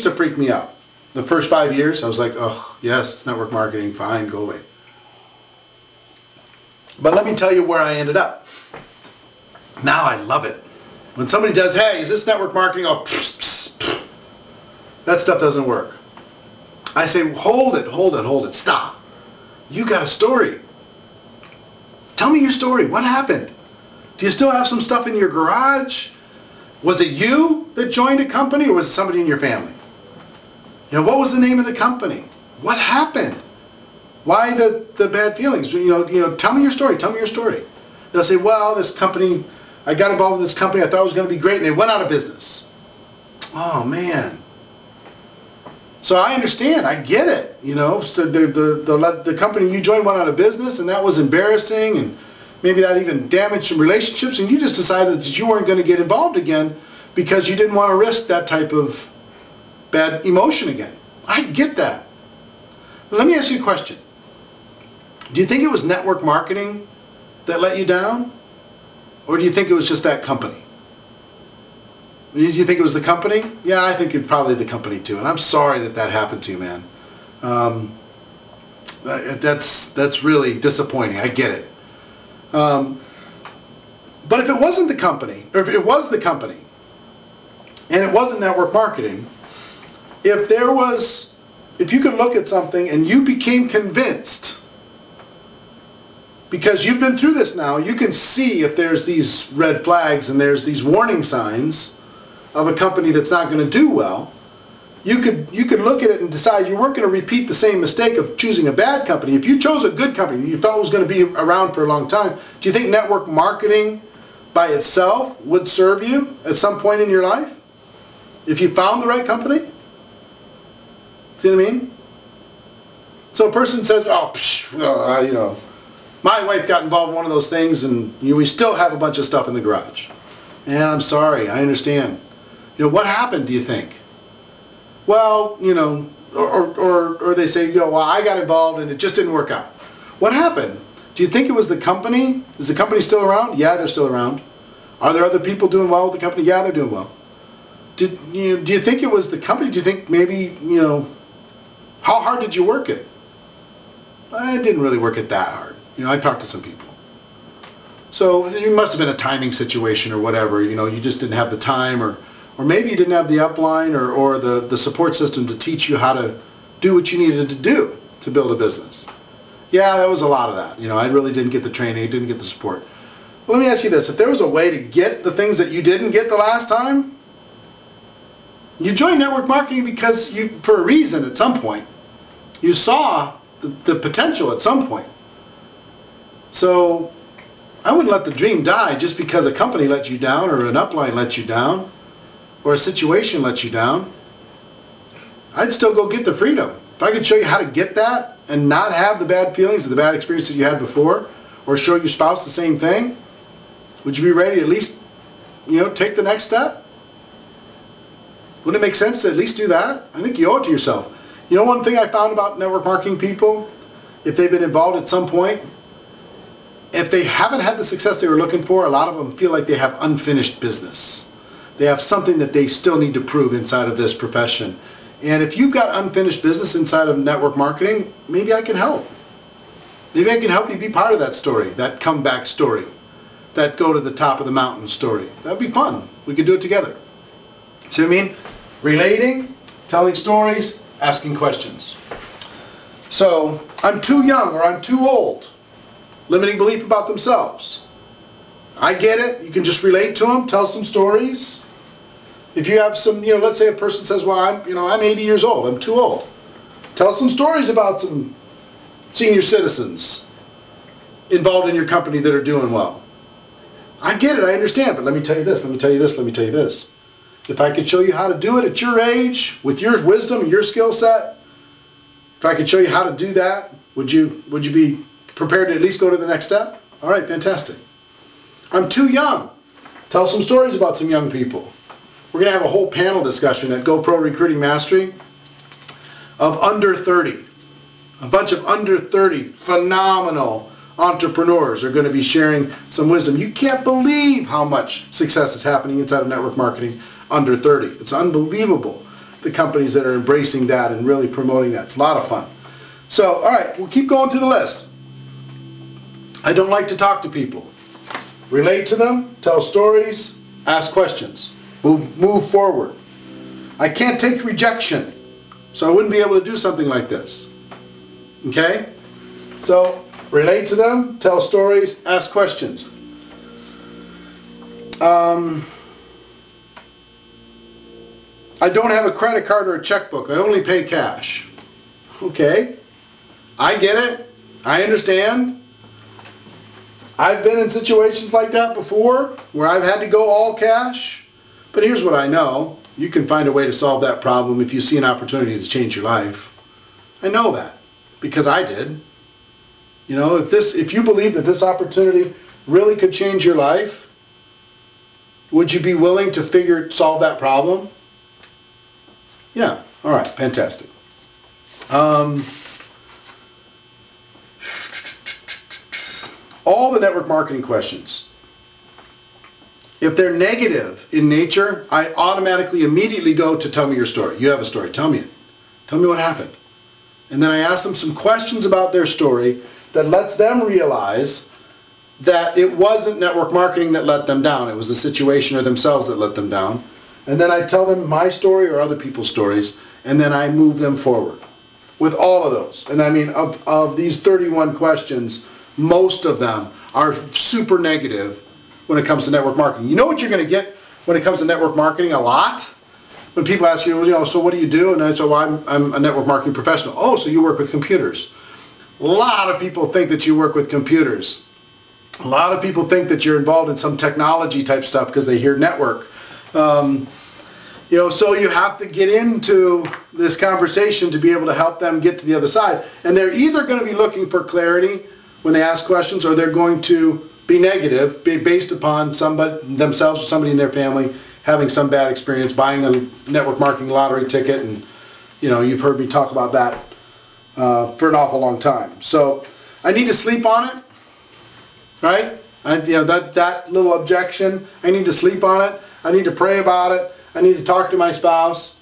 to freak me out. The first 5 years, I was like, oh, yes, it's network marketing, fine, go away. But let me tell you where I ended up. Now I love it. When somebody does, hey, is this network marketing? Oh, pss, pss, pss. That stuff doesn't work. I say, hold it, stop. You got a story. Tell me your story. What happened? Do you still have some stuff in your garage? Was it you that joined a company, or was it somebody in your family? You know, what was the name of the company? What happened? Why the bad feelings? You know, tell me your story. Tell me your story. They'll say, well, this company, I got involved with this company, I thought it was going to be great, and they went out of business. Oh, man. So I understand, I get it, you know, so the company you joined went out of business, and that was embarrassing, and maybe that even damaged some relationships, and you just decided that you weren't going to get involved again because you didn't want to risk that type of bad emotion again. I get that. But let me ask you a question. Do you think it was network marketing that let you down? Or do you think it was just that company? Do you think it was the company? Yeah, I think it's probably the company too. And I'm sorry that happened to you, man. That's really disappointing. I get it. But if it wasn't the company, or if it was the company, and it wasn't network marketing, if you could look at something and you became convinced, because you've been through this now, you can see if there's these red flags and there's these warning signs of a company that's not going to do well, you could look at it and decide you weren't going to repeat the same mistake of choosing a bad company. If you chose a good company you thought was going to be around for a long time, do you think network marketing by itself would serve you at some point in your life? If you found the right company? See what I mean? So a person says, oh, you know, my wife got involved in one of those things, and we still have a bunch of stuff in the garage. And I'm sorry, I understand. You know, what happened, do you think? Well, you know, or they say, you know, well, I got involved and it just didn't work out. What happened? Do you think it was the company? Is the company still around? Yeah, they're still around. Are there other people doing well with the company? Yeah, they're doing well. Do you think it was the company? Do you think maybe, you know, how hard did you work it? I didn't really work it that hard. You know, I talked to some people. So it must have been a timing situation or whatever. You know, you just didn't have the time, or maybe you didn't have the upline or the support system to teach you how to do what you needed to do to build a business. Yeah, that was a lot of that. You know, I really didn't get the training, didn't get the support. Well, let me ask you this. If there was a way to get the things that you didn't get the last time, you joined network marketing because for a reason at some point. You saw the potential at some point. So I wouldn't let the dream die just because a company let you down, or an upline let you down, or a situation let you down. I'd still go get the freedom. If I could show you how to get that and not have the bad feelings, the bad experiences you had before, or show your spouse the same thing, would you be ready to at least, take the next step? Wouldn't it make sense to at least do that? I think you owe it to yourself. One thing I found about network marketing people, if they've been involved at some point, if they haven't had the success they were looking for, a lot of them feel like they have unfinished business. They have something that they still need to prove inside of this profession. And if you've got unfinished business inside of network marketing, maybe I can help. Maybe I can help you be part of that story, that comeback story, that go to the top of the mountain story. That'd be fun. We could do it together. See what I mean? Relating, telling stories, asking questions. So, I'm too young or I'm too old. Limiting belief about themselves. I get it. You can just relate to them, tell some stories. If you have some, let's say a person says, well, I'm 80 years old, I'm too old. Tell some stories about some senior citizens involved in your company that are doing well. I get it, I understand, but let me tell you this, let me tell you this, let me tell you this. If I could show you how to do it at your age, with your wisdom and your skill set, if I could show you how to do that, would you be prepared to at least go to the next step? All right, fantastic. I'm too young. Tell some stories about some young people. We're going to have a whole panel discussion at GoPro Recruiting Mastery of under 30. A bunch of under 30 phenomenal entrepreneurs are going to be sharing some wisdom. You can't believe how much success is happening inside of network marketing under 30. It's unbelievable, the companies that are embracing that and really promoting that. It's a lot of fun. So, all right, we'll keep going through the list. I don't like to talk to people. Relate to them, tell stories, ask questions. Move forward. I can't take rejection, so I wouldn't be able to do something like this. Okay? So, relate to them, tell stories, ask questions. I don't have a credit card or a checkbook. I only pay cash. Okay. I get it. I understand. I've been in situations like that before where I've had to go all cash. But here's what I know. You can find a way to solve that problem if you see an opportunity to change your life. I know that because I did. If you believe that this opportunity really could change your life, would you be willing to solve that problem? Yeah. All right. Fantastic. All the network marketing questions. If they're negative in nature, I automatically immediately go to tell me your story. You have a story. Tell me it. Tell me what happened. And then I ask them some questions about their story that lets them realize that it wasn't network marketing that let them down. It was the situation or themselves that let them down. And then I tell them my story or other people's stories, and then I move them forward with all of those. And I mean, of these 31 questions, most of them are super negative when it comes to network marketing. You know what you're going to get when it comes to network marketing a lot? When people ask you, so what do you do? And I say, well, I'm a network marketing professional. Oh, so you work with computers. A lot of people think that you work with computers. A lot of people think that you're involved in some technology type stuff because they hear network. So you have to get into this conversation to be able to help them get to the other side. And they're either going to be looking for clarity when they ask questions, or they're going to be negative based upon somebody themselves or somebody in their family having some bad experience buying a network marketing lottery ticket. And you've heard me talk about that for an awful long time. So I need to sleep on it, right? That little objection, I need to sleep on it. I need to pray about it. I need to talk to my spouse.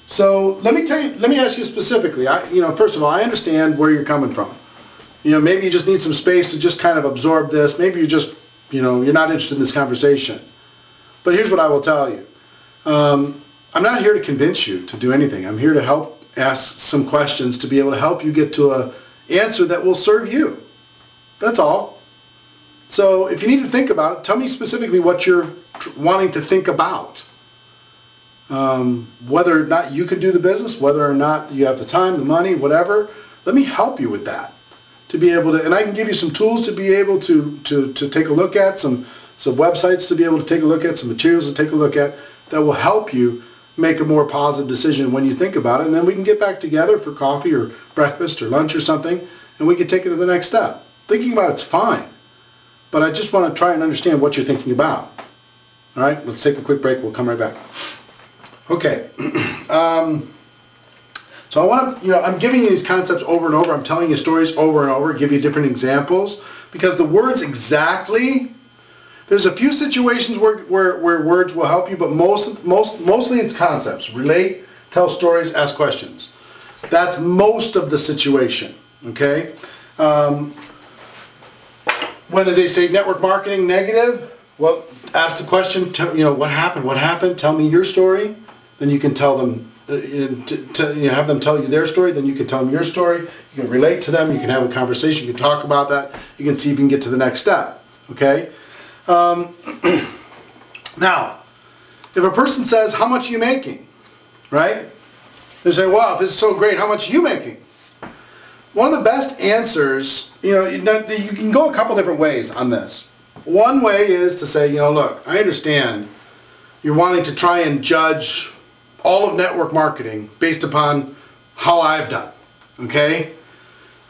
So let me ask you specifically. First of all, I understand where you're coming from. Maybe you just need some space to just kind of absorb this. Maybe you just, you're not interested in this conversation. But here's what I will tell you. I'm not here to convince you to do anything. I'm here to help ask some questions to be able to help you get to an answer that will serve you. That's all. So if you need to think about it, tell me specifically what you're wanting to think about. Whether or not you could do the business, whether or not you have the time, the money, whatever. Let me help you with that. to be able to, and I can give you some tools to be able to take a look at, some websites to be able to take a look at, some materials to take a look at that will help you make a more positive decision when you think about it. And then we can get back together for coffee or breakfast or lunch or something, and we can take it to the next step. Thinking about it's fine, but I just want to try and understand what you're thinking about. All right, let's take a quick break. We'll come right back. Okay. So I want to, I'm giving you these concepts over and over. I'm telling you stories over and over, give you different examples, because the words exactly, there's a few situations where words will help you, but mostly it's concepts. Relate, tell stories, ask questions. That's most of the situation, okay? When they say network marketing negative, well, ask the question, what happened, tell me your story, then you can tell them, have them tell you their story, then you can tell them your story, you can relate to them, you can have a conversation, you can talk about that, you can see if you can get to the next step, okay? Now, if a person says, how much are you making, right? They say, wow, this is so great, how much are you making? One of the best answers, you can go a couple different ways on this. One way is to say, look, I understand you're wanting to try and judge all of network marketing based upon how I've done, okay?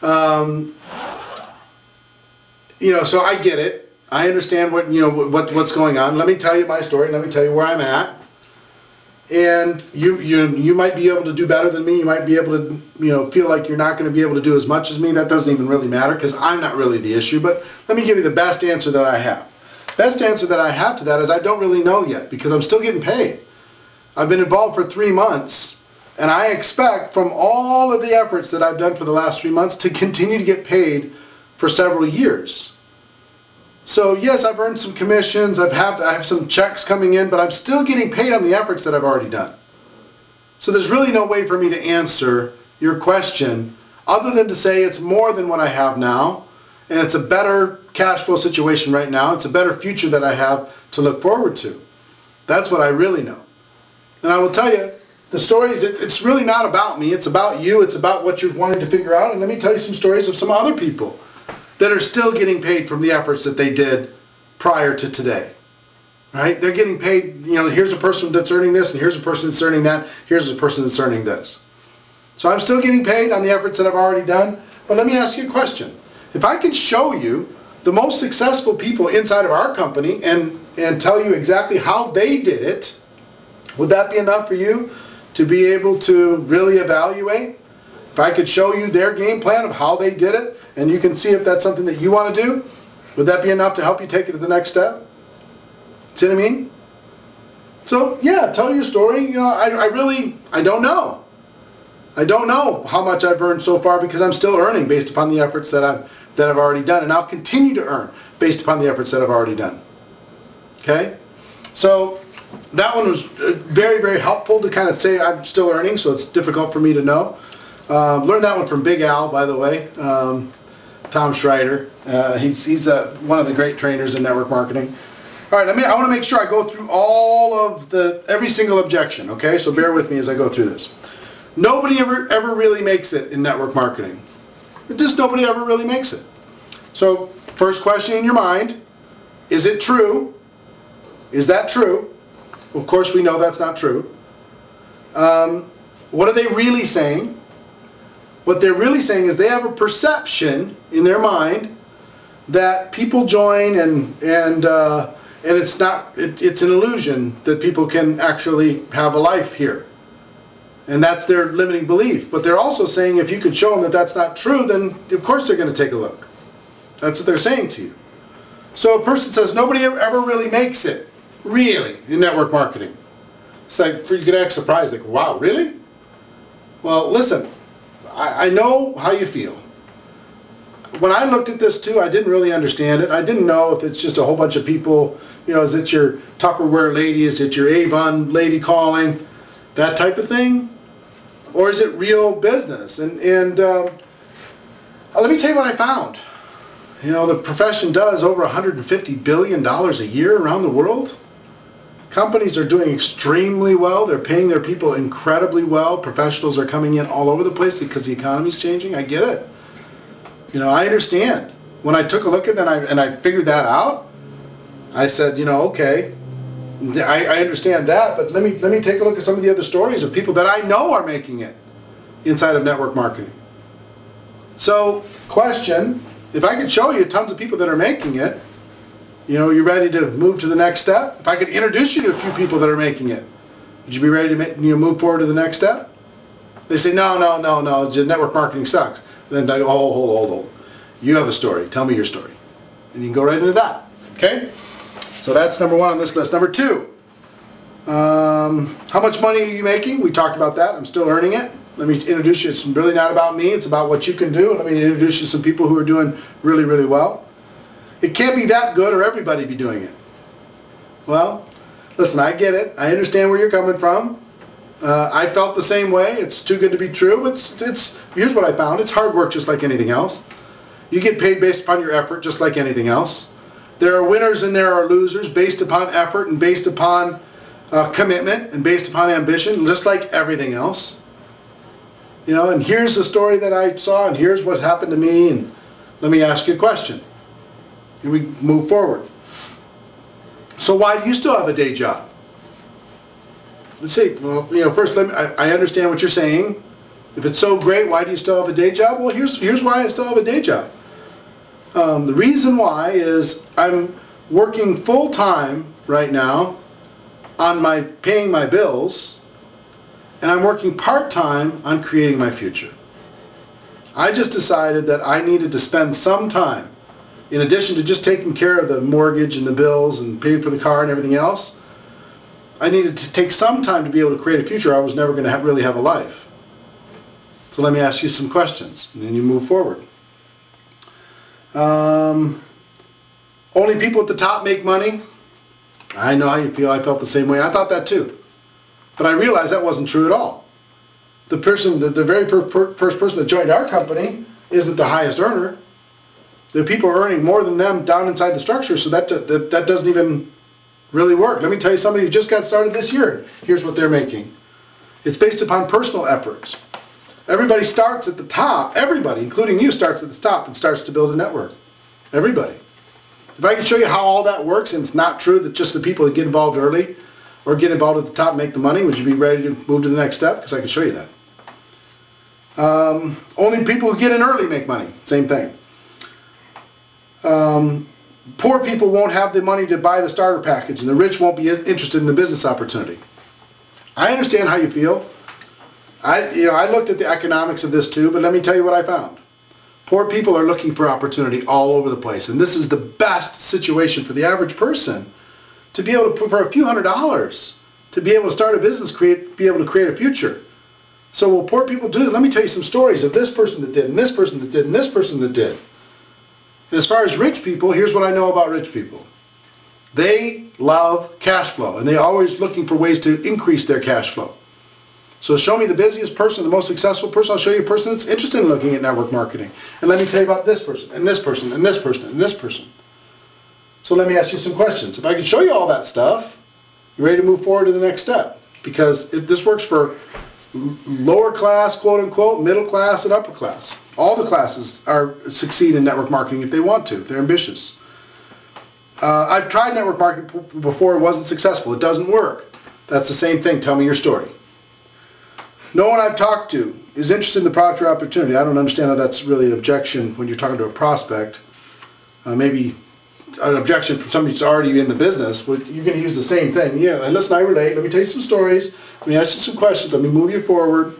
So I get it. I understand what's going on. Let me tell you my story. Let me tell you where I'm at. And you might be able to do better than me. You might be able to feel like you're not going to be able to do as much as me. That doesn't even really matter because I'm not really the issue. But let me give you the best answer that I have. Best answer that I have to that is I don't really know yet because I'm still getting paid. I've been involved for 3 months, and I expect from all of the efforts that I've done for the last 3 months to continue to get paid for several years. So yes, I've earned some commissions, I have some checks coming in, but I'm still getting paid on the efforts that I've already done. So there's really no way for me to answer your question other than to say it's more than what I have now, and it's a better cash flow situation right now. It's a better future that I have to look forward to. That's what I really know. And I will tell you, the stories, it's really not about me. It's about you. It's about what you're wanting to figure out. And let me tell you some stories of some other people that are still getting paid from the efforts that they did prior to today. Right? They're getting paid, here's a person that's earning this, and here's a person that's earning that, here's a person that's earning this. So I'm still getting paid on the efforts that I've already done. But let me ask you a question. If I can show you the most successful people inside of our company and tell you exactly how they did it, would that be enough for you to be able to really evaluate? If I could show you their game plan of how they did it, and you can see if that's something that you want to do, would that be enough to help you take it to the next step? See what I mean? So yeah, tell your story. I don't know. I don't know how much I've earned so far because I'm still earning based upon the efforts that I've already done, and I'll continue to earn based upon the efforts that I've already done. Okay? So that one was very, very helpful to kind of say I'm still earning, so it's difficult for me to know. Learned that one from Big Al, by the way, Tom Schreider. He's one of the great trainers in network marketing. All right, I want to make sure I go through every single objection, okay? So bear with me as I go through this. Nobody ever really makes it in network marketing. Just nobody ever really makes it. So first question in your mind, is it true? Is that true? Of course we know that's not true. What are they really saying? What they're really saying is they have a perception in their mind that people join and it's an illusion that people can actually have a life here. And that's their limiting belief. But they're also saying if you could show them that that's not true, then of course they're going to take a look. That's what they're saying to you. So a person says nobody ever really makes it, really, in network marketing. It's like, you could act surprised, like, wow, really? Well, listen, I know how you feel. When I looked at this too, I didn't really understand it. I didn't know if it's just a whole bunch of people, is it your Tupperware lady, is it your Avon lady calling, that type of thing? Or is it real business? And let me tell you what I found. The profession does over $150 billion a year around the world. Companies are doing extremely well. They're paying their people incredibly well. Professionals are coming in all over the place because the economy's changing. I get it. You know, I understand. When I took a look at that and I figured that out, I said, you know, okay, I understand that, but let me take a look at some of the other stories of people that I know are making it inside of network marketing. So, question, if I could show you tons of people that are making it, you know, you ready to move to the next step? If I could introduce you to a few people that are making it, would you be ready to move forward to the next step? They say, no, network marketing sucks. Then I go, oh, hold. You have a story. Tell me your story. And you can go right into that. Okay? So that's number one on this list. Number two, how much money are you making? We talked about that. I'm still earning it. Let me introduce you. It's really not about me. It's about what you can do. Let me introduce you to some people who are doing really, really well. It can't be that good or everybody be doing it. Well, listen, I get it. I understand where you're coming from. I felt the same way. It's too good to be true. Here's what I found. It's hard work just like anything else. You get paid based upon your effort just like anything else. There are winners and there are losers based upon effort and based upon commitment and based upon ambition, just like everything else. You know, and here's the story that I saw and here's what happened to me, and let me ask you a question. And we move forward. So why do you still have a day job? Let's see. Well, you know, first, I understand what you're saying. If it's so great, why do you still have a day job? Well, here's why I still have a day job. The reason why is I'm working full-time right now on paying my bills, and I'm working part-time on creating my future. I just decided that I needed to spend some time, in addition to just taking care of the mortgage and the bills and paying for the car and everything else, I needed to take some time to be able to create a future. I was never going to really have a life. So let me ask you some questions, and then you move forward. Only people at the top make money. I know how you feel. I felt the same way. I thought that too. But I realized that wasn't true at all. The very first person that joined our company isn't the highest earner. The people are earning more than them down inside the structure, so that doesn't even really work. Let me tell you somebody who just got started this year. Here's what they're making. It's based upon personal efforts. Everybody starts at the top. Everybody, including you, starts at the top and starts to build a network. Everybody. If I could show you how all that works, and it's not true that just the people that get involved early or get involved at the top make the money, would you be ready to move to the next step? Because I can show you that. Only people who get in early make money. Same thing. Poor people won't have the money to buy the starter package, and the rich won't be interested in the business opportunity. I understand how you feel. I looked at the economics of this too, but let me tell you what I found. Poor people are looking for opportunity all over the place, and this is the best situation for the average person to be able to put for a few $100s to be able to start a business, be able to create a future. So will poor people do that? Let me tell you some stories of this person that did, and this person that did, and this person that did. And as far as rich people, here's what I know about rich people. They love cash flow, and they're always looking for ways to increase their cash flow. So show me the busiest person, the most successful person. I'll show you a person that's interested in looking at network marketing. And let me tell you about this person, and this person, and this person, and this person. So let me ask you some questions. If I can show you all that stuff, you're ready to move forward to the next step. Because this works for lower class, quote unquote, middle class, and upper class. All the classes succeed in network marketing if they want to, if they're ambitious. I've tried network marketing before, it wasn't successful. It doesn't work. That's the same thing. Tell me your story. No one I've talked to is interested in the product or opportunity. I don't understand how that's really an objection when you're talking to a prospect. Maybe an objection from somebody who's already in the business, but you're going to use the same thing. Yeah, listen, I relate. Let me tell you some stories. Let me ask you some questions. Let me move you forward.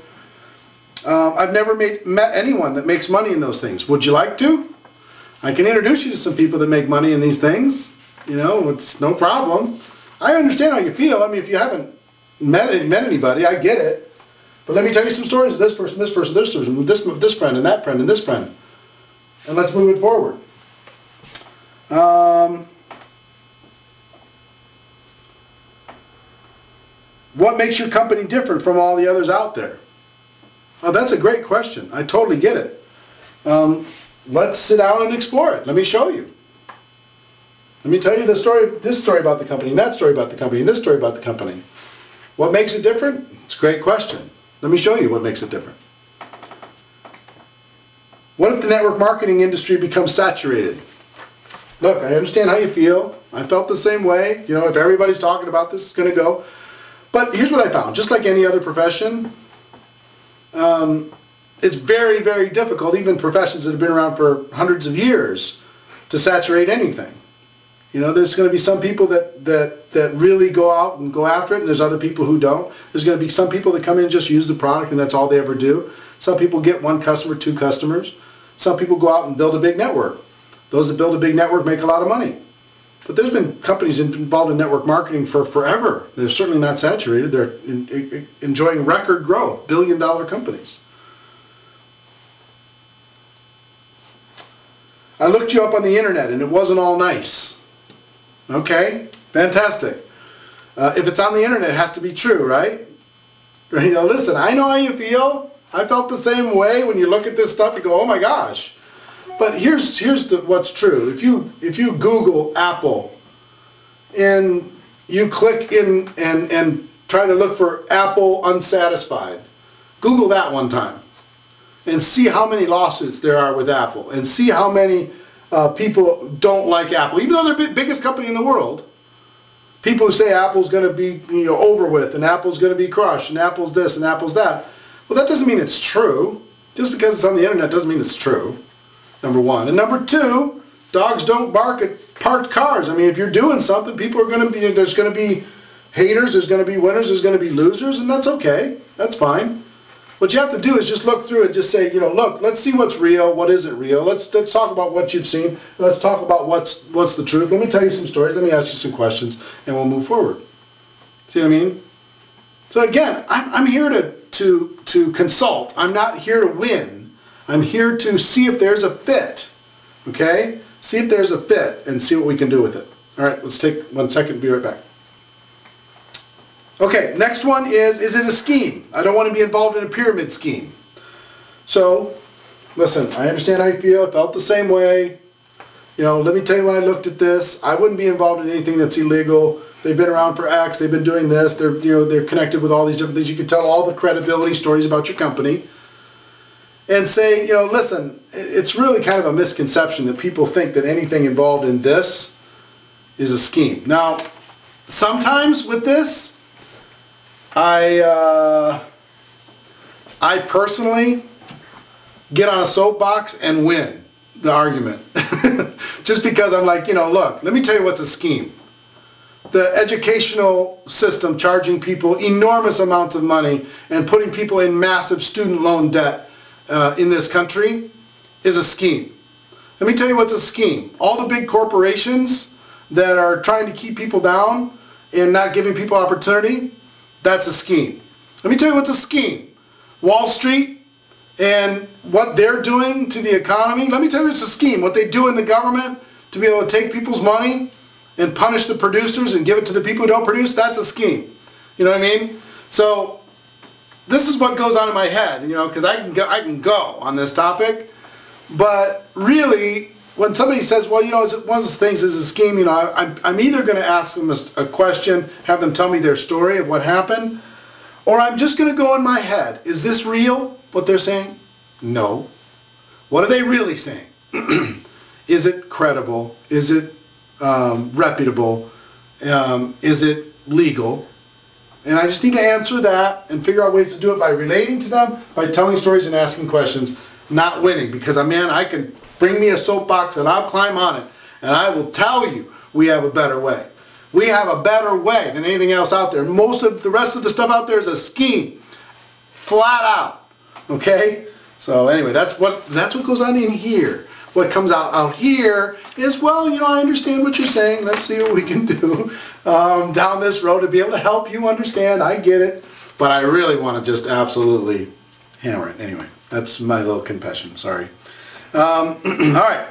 I've never met anyone that makes money in those things. Would you like to? I can introduce you to some people that make money in these things. You know, it's no problem. I understand how you feel. I mean, if you haven't met anybody, I get it. But let me tell you some stories of this person, this person, this person, this friend, and that friend, and this friend. And let's move it forward. What makes your company different from all the others out there? Oh, that's a great question. I totally get it. Let's sit down and explore it. Let me show you. Let me tell you this story about the company, and that story about the company, and this story about the company. What makes it different? It's a great question. Let me show you what makes it different. What if the network marketing industry becomes saturated? Look, I understand how you feel. I felt the same way. You know, if everybody's talking about this, it's going to go. But here's what I found. Just like any other profession, it's very, very difficult, even professions that have been around for hundreds of years, to saturate anything. You know, there's going to be some people that really go out and go after it, and there's other people who don't. There's going to be some people that come in and just use the product, and that's all they ever do. Some people get one customer, two customers. Some people go out and build a big network. Those that build a big network make a lot of money. But there's been companies involved in network marketing for forever. They're certainly not saturated. They're enjoying record growth, billion-dollar companies. I looked you up on the internet, and it wasn't all nice. Okay, fantastic. If it's on the internet, it has to be true, right? You know, listen, I know how you feel. I felt the same way. When you look at this stuff, you go, oh my gosh. But here's what's true. If you Google Apple and you click in and try to look for Apple unsatisfied, Google that one time and see how many lawsuits there are with Apple, and see how many people don't like Apple, even though they're the biggest company in the world. People who say Apple's going to be, you know, over with, and Apple's going to be crushed, and Apple's this and Apple's that. Well, that doesn't mean it's true. Just because it's on the internet doesn't mean it's true. Number one. And number two, dogs don't bark at parked cars. I mean, if you're doing something, people are going to be, there's going to be haters, there's going to be winners, there's going to be losers, and that's okay. That's fine. What you have to do is just look through and just say, you know, look, let's see what's real, what isn't real. Let's talk about what you've seen. Let's talk about what's the truth. Let me tell you some stories. Let me ask you some questions, and we'll move forward. See what I mean? So again, I'm here to consult. I'm not here to win. I'm here to see if there's a fit. Okay? See if there's a fit and see what we can do with it. All right, let's take 1 second and be right back. Okay, next one is it a scheme? I don't want to be involved in a pyramid scheme. So, listen, I understand how you feel. I felt the same way. You know, let me tell you, when I looked at this, I wouldn't be involved in anything that's illegal. They've been around for X. They've been doing this. They're connected with all these different things. You can tell all the credibility stories about your company and say, you know, listen, it's really kind of a misconception that people think that anything involved in this is a scheme. Now, sometimes with this, I personally get on a soapbox and win the argument. Just because I'm like, you know, look, let me tell you what's a scheme. The educational system charging people enormous amounts of money and putting people in massive student loan debt in this country is a scheme. Let me tell you what's a scheme. All the big corporations that are trying to keep people down and not giving people opportunity, that's a scheme. Let me tell you what's a scheme. Wall Street and what they're doing to the economy, let me tell you it's a scheme. What they do in the government to be able to take people's money and punish the producers and give it to the people who don't produce, that's a scheme. You know what I mean? So this is what goes on in my head, you know, because I can go on this topic. But really, when somebody says, well, you know, one of those things is a scheme, you know, I'm either going to ask them a question, have them tell me their story of what happened, or I'm just going to go in my head. Is this real, what they're saying? No. What are they really saying? Is it credible? Is it reputable? Is it legal? And I just need to answer that and figure out ways to do it by relating to them, by telling stories and asking questions, not winning. Because, man, I can bring me a soapbox and I'll climb on it. And I will tell you we have a better way. We have a better way than anything else out there. Most of the rest of the stuff out there is a scheme. Flat out. Okay? So anyway, that's what goes on in here. What comes out here is, well, you know, I understand what you're saying. Let's see what we can do down this road to be able to help you understand. I get it. But I really want to just absolutely hammer it. Anyway, that's my little confession. Sorry. All right.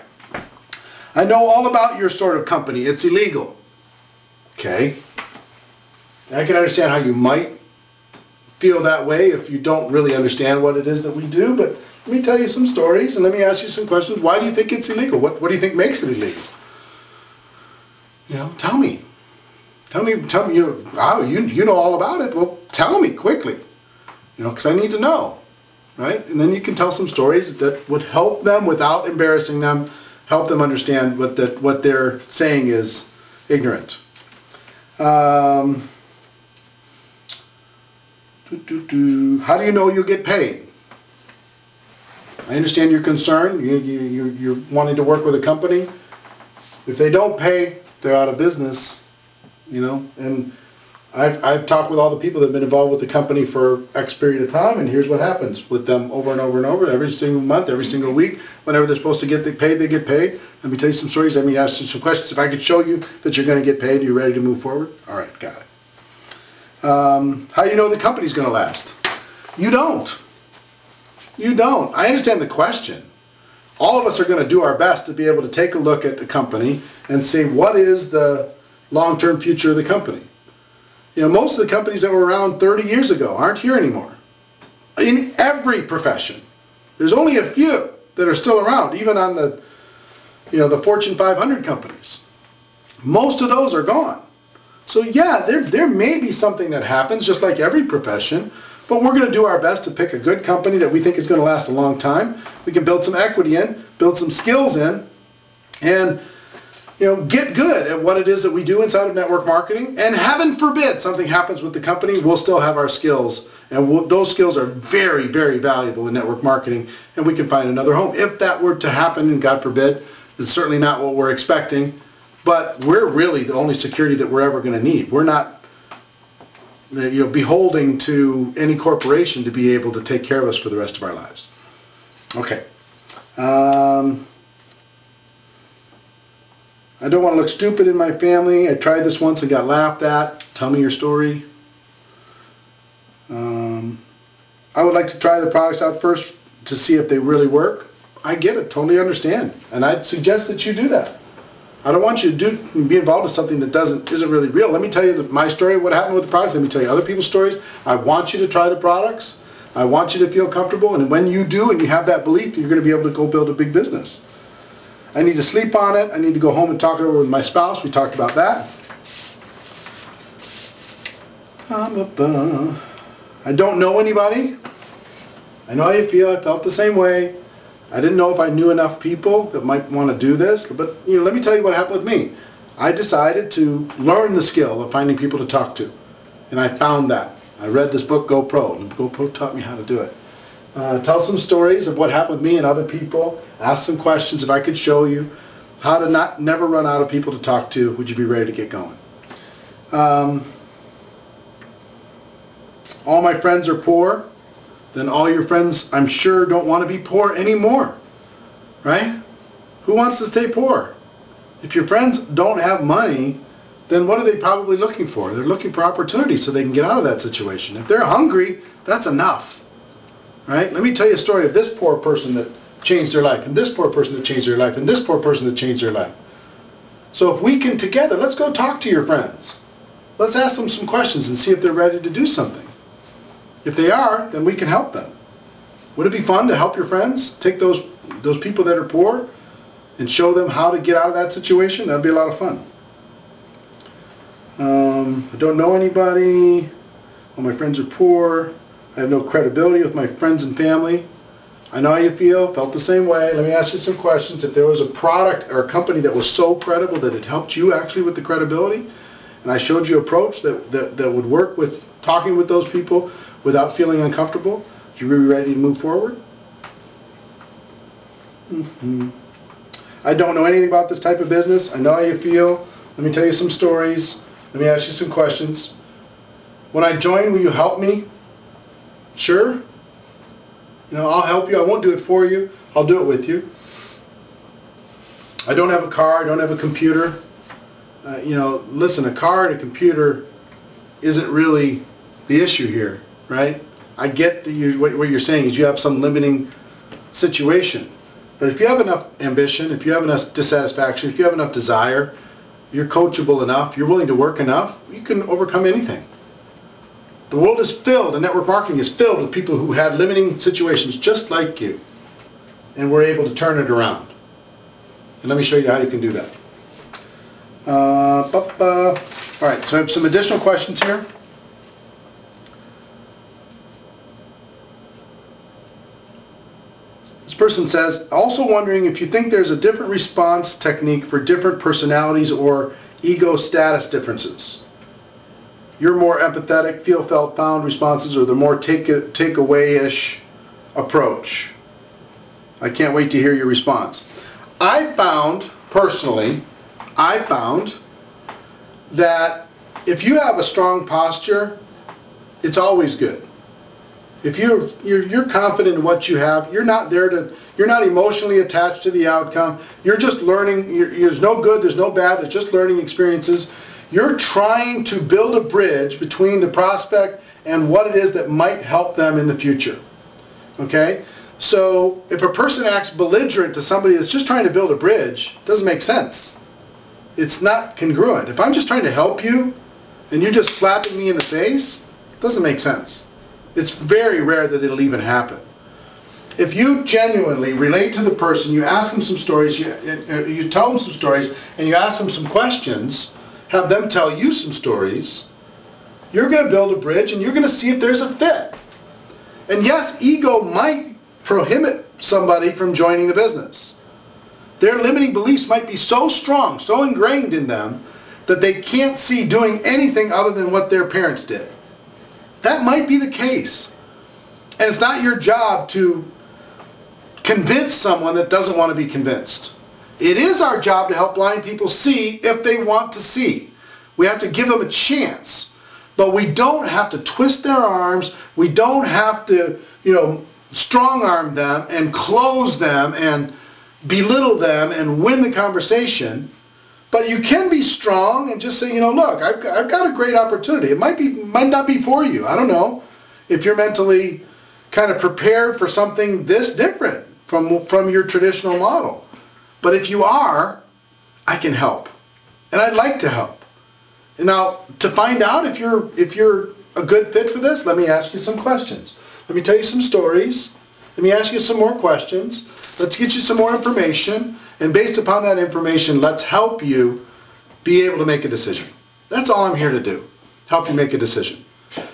I know all about your sort of company. It's illegal. Okay. I can understand how you might feel that way if you don't really understand what it is that we do, but let me tell you some stories and let me ask you some questions. Why do you think it's illegal? What do you think makes it illegal? You know, tell me. Tell me, you know all about it. Well, tell me quickly. You know, because I need to know. right? And then you can tell some stories that would help them without embarrassing them, help them understand what they're saying is ignorant. How do you know you'll get paid? I understand your concern. You're wanting to work with a company. If they don't pay, they're out of business, you know. And I've talked with all the people that have been involved with the company for X period of time, and here's what happens with them over and over and over, every single month, every single week. Whenever they're supposed to get paid, they get paid. Let me tell you some stories. Let me ask you some questions. If I could show you that you're going to get paid, you're ready to move forward? All right, got it. How do you know the company's going to last? You don't. You don't. I understand the question. All of us are going to do our best to be able to take a look at the company and say, what is the long-term future of the company? You know, most of the companies that were around 30 years ago aren't here anymore. In every profession. There's only a few that are still around, even on the, you know, the Fortune 500 companies. Most of those are gone. So yeah, there may be something that happens, just like every profession, but we're going to do our best to pick a good company that we think is going to last a long time. We can build some equity in, build some skills in, and you know, get good at what it is that we do inside of network marketing. And heaven forbid something happens with the company, we'll still have our skills, and those skills are very, very valuable in network marketing, and we can find another home. If that were to happen, and God forbid, it's certainly not what we're expecting, but we're really the only security that we're ever going to need. We're not, you know, beholding to any corporation to be able to take care of us for the rest of our lives. Okay. I don't want to look stupid in my family. I tried this once and got laughed at. Tell me your story. I would like to try the products out first to see if they really work. I get it. Totally understand. And I'd suggest that you do that. I don't want you to be involved in something that isn't really real. Let me tell you my story, what happened with the products. Let me tell you other people's stories. I want you to try the products. I want you to feel comfortable. And when you do and you have that belief, you're going to be able to go build a big business. I need to sleep on it. I need to go home and talk it over with my spouse. We talked about that. I don't know anybody. I know how you feel. I felt the same way. I didn't know if I knew enough people that might want to do this, but you know, let me tell you what happened with me. I decided to learn the skill of finding people to talk to, and I found that. I read this book, GoPro, and GoPro taught me how to do it. Tell some stories of what happened with me and other people. Ask some questions if I could show you how to never run out of people to talk to. Would you be ready to get going? All my friends are poor. Then all your friends, I'm sure, don't want to be poor anymore, right? Who wants to stay poor? If your friends don't have money, then what are they probably looking for? They're looking for opportunities so they can get out of that situation. If they're hungry, that's enough, right? Let me tell you a story of this poor person that changed their life, and this poor person that changed their life, and this poor person that changed their life. So if we can together, let's go talk to your friends. Let's ask them some questions and see if they're ready to do something. If they are, then we can help them. Would it be fun to help your friends? Take those people that are poor and show them how to get out of that situation? That'd be a lot of fun. I don't know anybody. All my friends are poor. I have no credibility with my friends and family. I know how you feel. Felt the same way. Let me ask you some questions. If there was a product or a company that was so credible that it helped you actually with the credibility, and I showed you an approach that would work with talking with those people without feeling uncomfortable, would you be ready to move forward? I don't know anything about this type of business. I know how you feel. Let me tell you some stories. Let me ask you some questions. When I join, will you help me? Sure. You know, I'll help you. I won't do it for you. I'll do it with you. I don't have a car. I don't have a computer. You know, listen, a car and a computer isn't really the issue here, right? I get that what you're saying is you have some limiting situation. But if you have enough ambition, if you have enough dissatisfaction, if you have enough desire, you're coachable enough, you're willing to work enough, you can overcome anything. The world is filled, and network marketing is filled with people who had limiting situations just like you, and were able to turn it around. And let me show you how you can do that. All right, so I have some additional questions here. This person says, also wondering if you think there's a different response technique for different personalities or ego status differences. You're more empathetic, feel, felt, found responses, or the more take-away-ish approach. I can't wait to hear your response. I found, personally, that if you have a strong posture, it's always good. If you're confident in what you have, you're not emotionally attached to the outcome. You're just learning. There's no good, there's no bad, there's just learning experiences. You're trying to build a bridge between the prospect and what it is that might help them in the future. Okay? So if a person acts belligerent to somebody that's just trying to build a bridge, it doesn't make sense. It's not congruent. If I'm just trying to help you and you're just slapping me in the face, it doesn't make sense. It's very rare that it'll even happen. If you genuinely relate to the person, you ask them some stories, you tell them some stories, and you ask them some questions, have them tell you some stories, you're going to build a bridge and you're going to see if there's a fit. And yes, ego might prohibit somebody from joining the business. Their limiting beliefs might be so strong, so ingrained in them, that they can't see doing anything other than what their parents did. That might be the case. And it's not your job to convince someone that doesn't want to be convinced. It is our job to help blind people see if they want to see. We have to give them a chance. But we don't have to twist their arms. We don't have to, strong arm them and close them and belittle them and win the conversation. But you can be strong and just say, look, I've got a great opportunity. It might not be for you. I don't know if you're mentally kind of prepared for something this different from your traditional model. But if you are, I can help. And I'd like to help. And now, to find out if you're a good fit for this, let me ask you some questions. Let me tell you some stories. Let me ask you some more questions. Let's get you some more information. And based upon that information, let's help you be able to make a decision. That's all I'm here to do. Help you make a decision.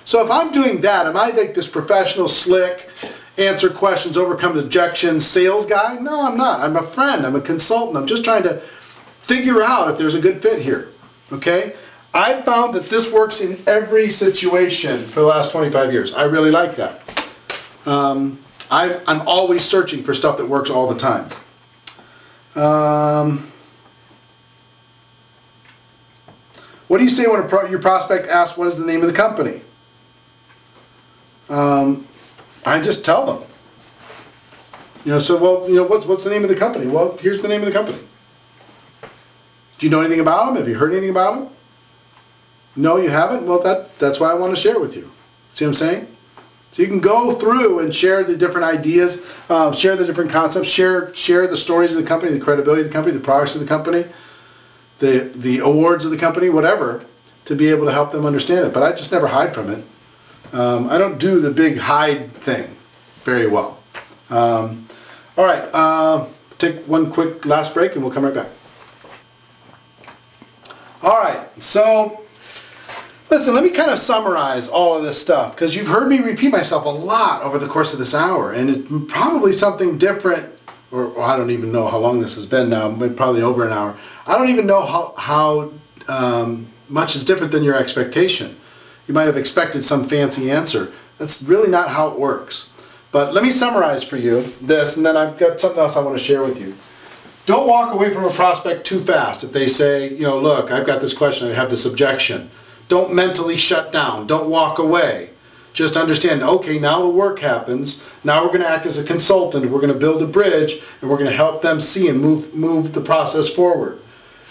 So if I'm doing that, am I like this professional, slick, answer questions, overcome objections, sales guy? No, I'm not. I'm a friend. I'm a consultant. I'm just trying to figure out if there's a good fit here. Okay? I've found that this works in every situation for the last 25 years. I really like that. I'm always searching for stuff that works all the time. What do you say when your prospect asks what is the name of the company? I just tell them. What's the name of the company? Well, here's the name of the company. Do you know anything about them? Have you heard anything about them? No, you haven't? Well, that's why I want to share with you. See what I'm saying? So you can go through and share the different ideas, share the different concepts, share the stories of the company, the credibility of the company, the products of the company, the awards of the company, whatever, to be able to help them understand it. But I just never hide from it. I don't do the big hide thing very well. All right, take one quick last break and we'll come right back. All right, so listen, let me kind of summarize all of this stuff, because you've heard me repeat myself a lot over the course of this hour, and it's probably something different, or I don't even know how long this has been now, probably over an hour. I don't even know how much is different than your expectation. You might have expected some fancy answer. That's really not how it works. But let me summarize for you this, and then I've got something else I want to share with you. Don't walk away from a prospect too fast. If they say, look, I've got this question, I have this objection. Don't mentally shut down. Don't walk away. Just understand, okay, now the work happens. Now we're going to act as a consultant. We're going to build a bridge, and we're going to help them see and move the process forward.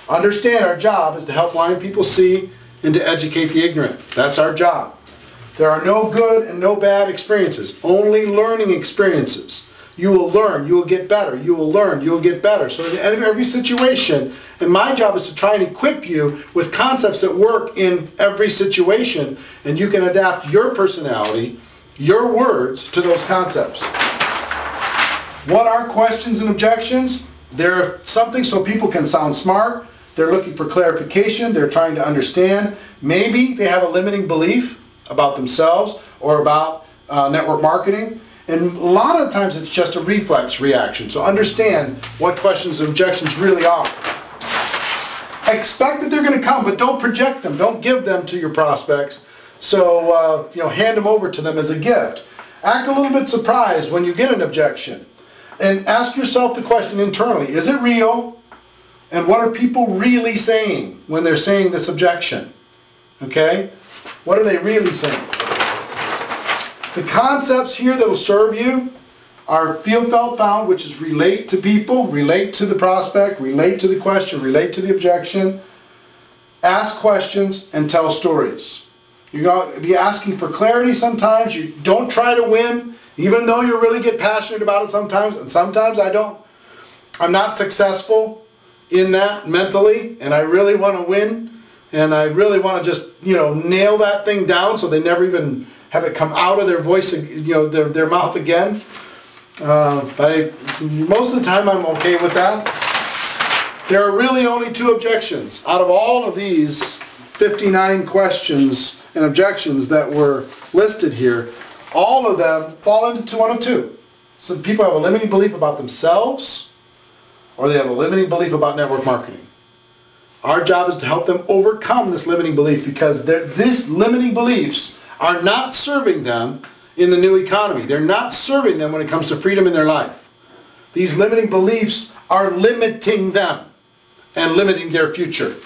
Understand our job is to help blind people see and to educate the ignorant. That's our job. There are no good and no bad experiences, only learning experiences. You will learn, you will get better, you will learn, you will get better. So at the end of every situation, and my job is to try and equip you with concepts that work in every situation, and you can adapt your personality, your words to those concepts. What are questions and objections? They're something so people can sound smart. They're looking for clarification. They're trying to understand. Maybe they have a limiting belief about themselves or about network marketing, And a lot of times it's just a reflex reaction. So understand what questions and objections really are. Expect that they're going to come, but don't project them. Don't give them to your prospects. So, hand them over to them as a gift. Act a little bit surprised when you get an objection. And ask yourself the question internally, is it real? And what are people really saying when they're saying this objection? Okay? What are they really saying? The concepts here that will serve you are feel, felt, found, which is relate to people, relate to the prospect, relate to the question, relate to the objection, ask questions, and tell stories. You're going to be asking for clarity sometimes. You don't try to win, even though you really get passionate about it sometimes, and sometimes I don't. I'm not successful in that mentally, and I really want to win, and I really want to just, nail that thing down so they never even have it come out of their voice, their mouth again. But most of the time I'm okay with that. There are really only 2 objections. Out of all of these 59 questions and objections that were listed here, all of them fall into one of 2. Some people have a limiting belief about themselves, or they have a limiting belief about network marketing. Our job is to help them overcome this limiting belief, because these limiting beliefs are not serving them in the new economy. They're not serving them when it comes to freedom in their life. These limiting beliefs are limiting them and limiting their future.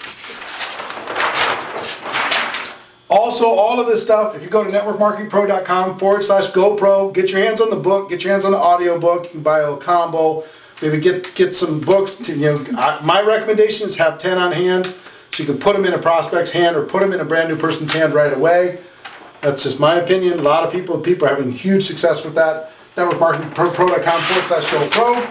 Also, all of this stuff, if you go to networkmarketingpro.com/GoPro, get your hands on the book, get your hands on the audio book. You can buy a combo, maybe get some books. My recommendation is have 10 on hand, so you can put them in a prospect's hand or put them in a brand new person's hand right away. That's just my opinion. A lot of people are having huge success with that. networkmarketingpro.com/GoPro.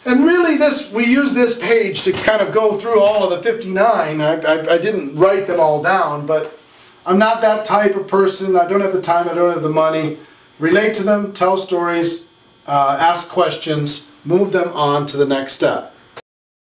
And really we use this page to kind of go through all of the 59. I didn't write them all down, but I'm not that type of person. I don't have the time, I don't have the money. Relate to them, tell stories, ask questions, move them on to the next step.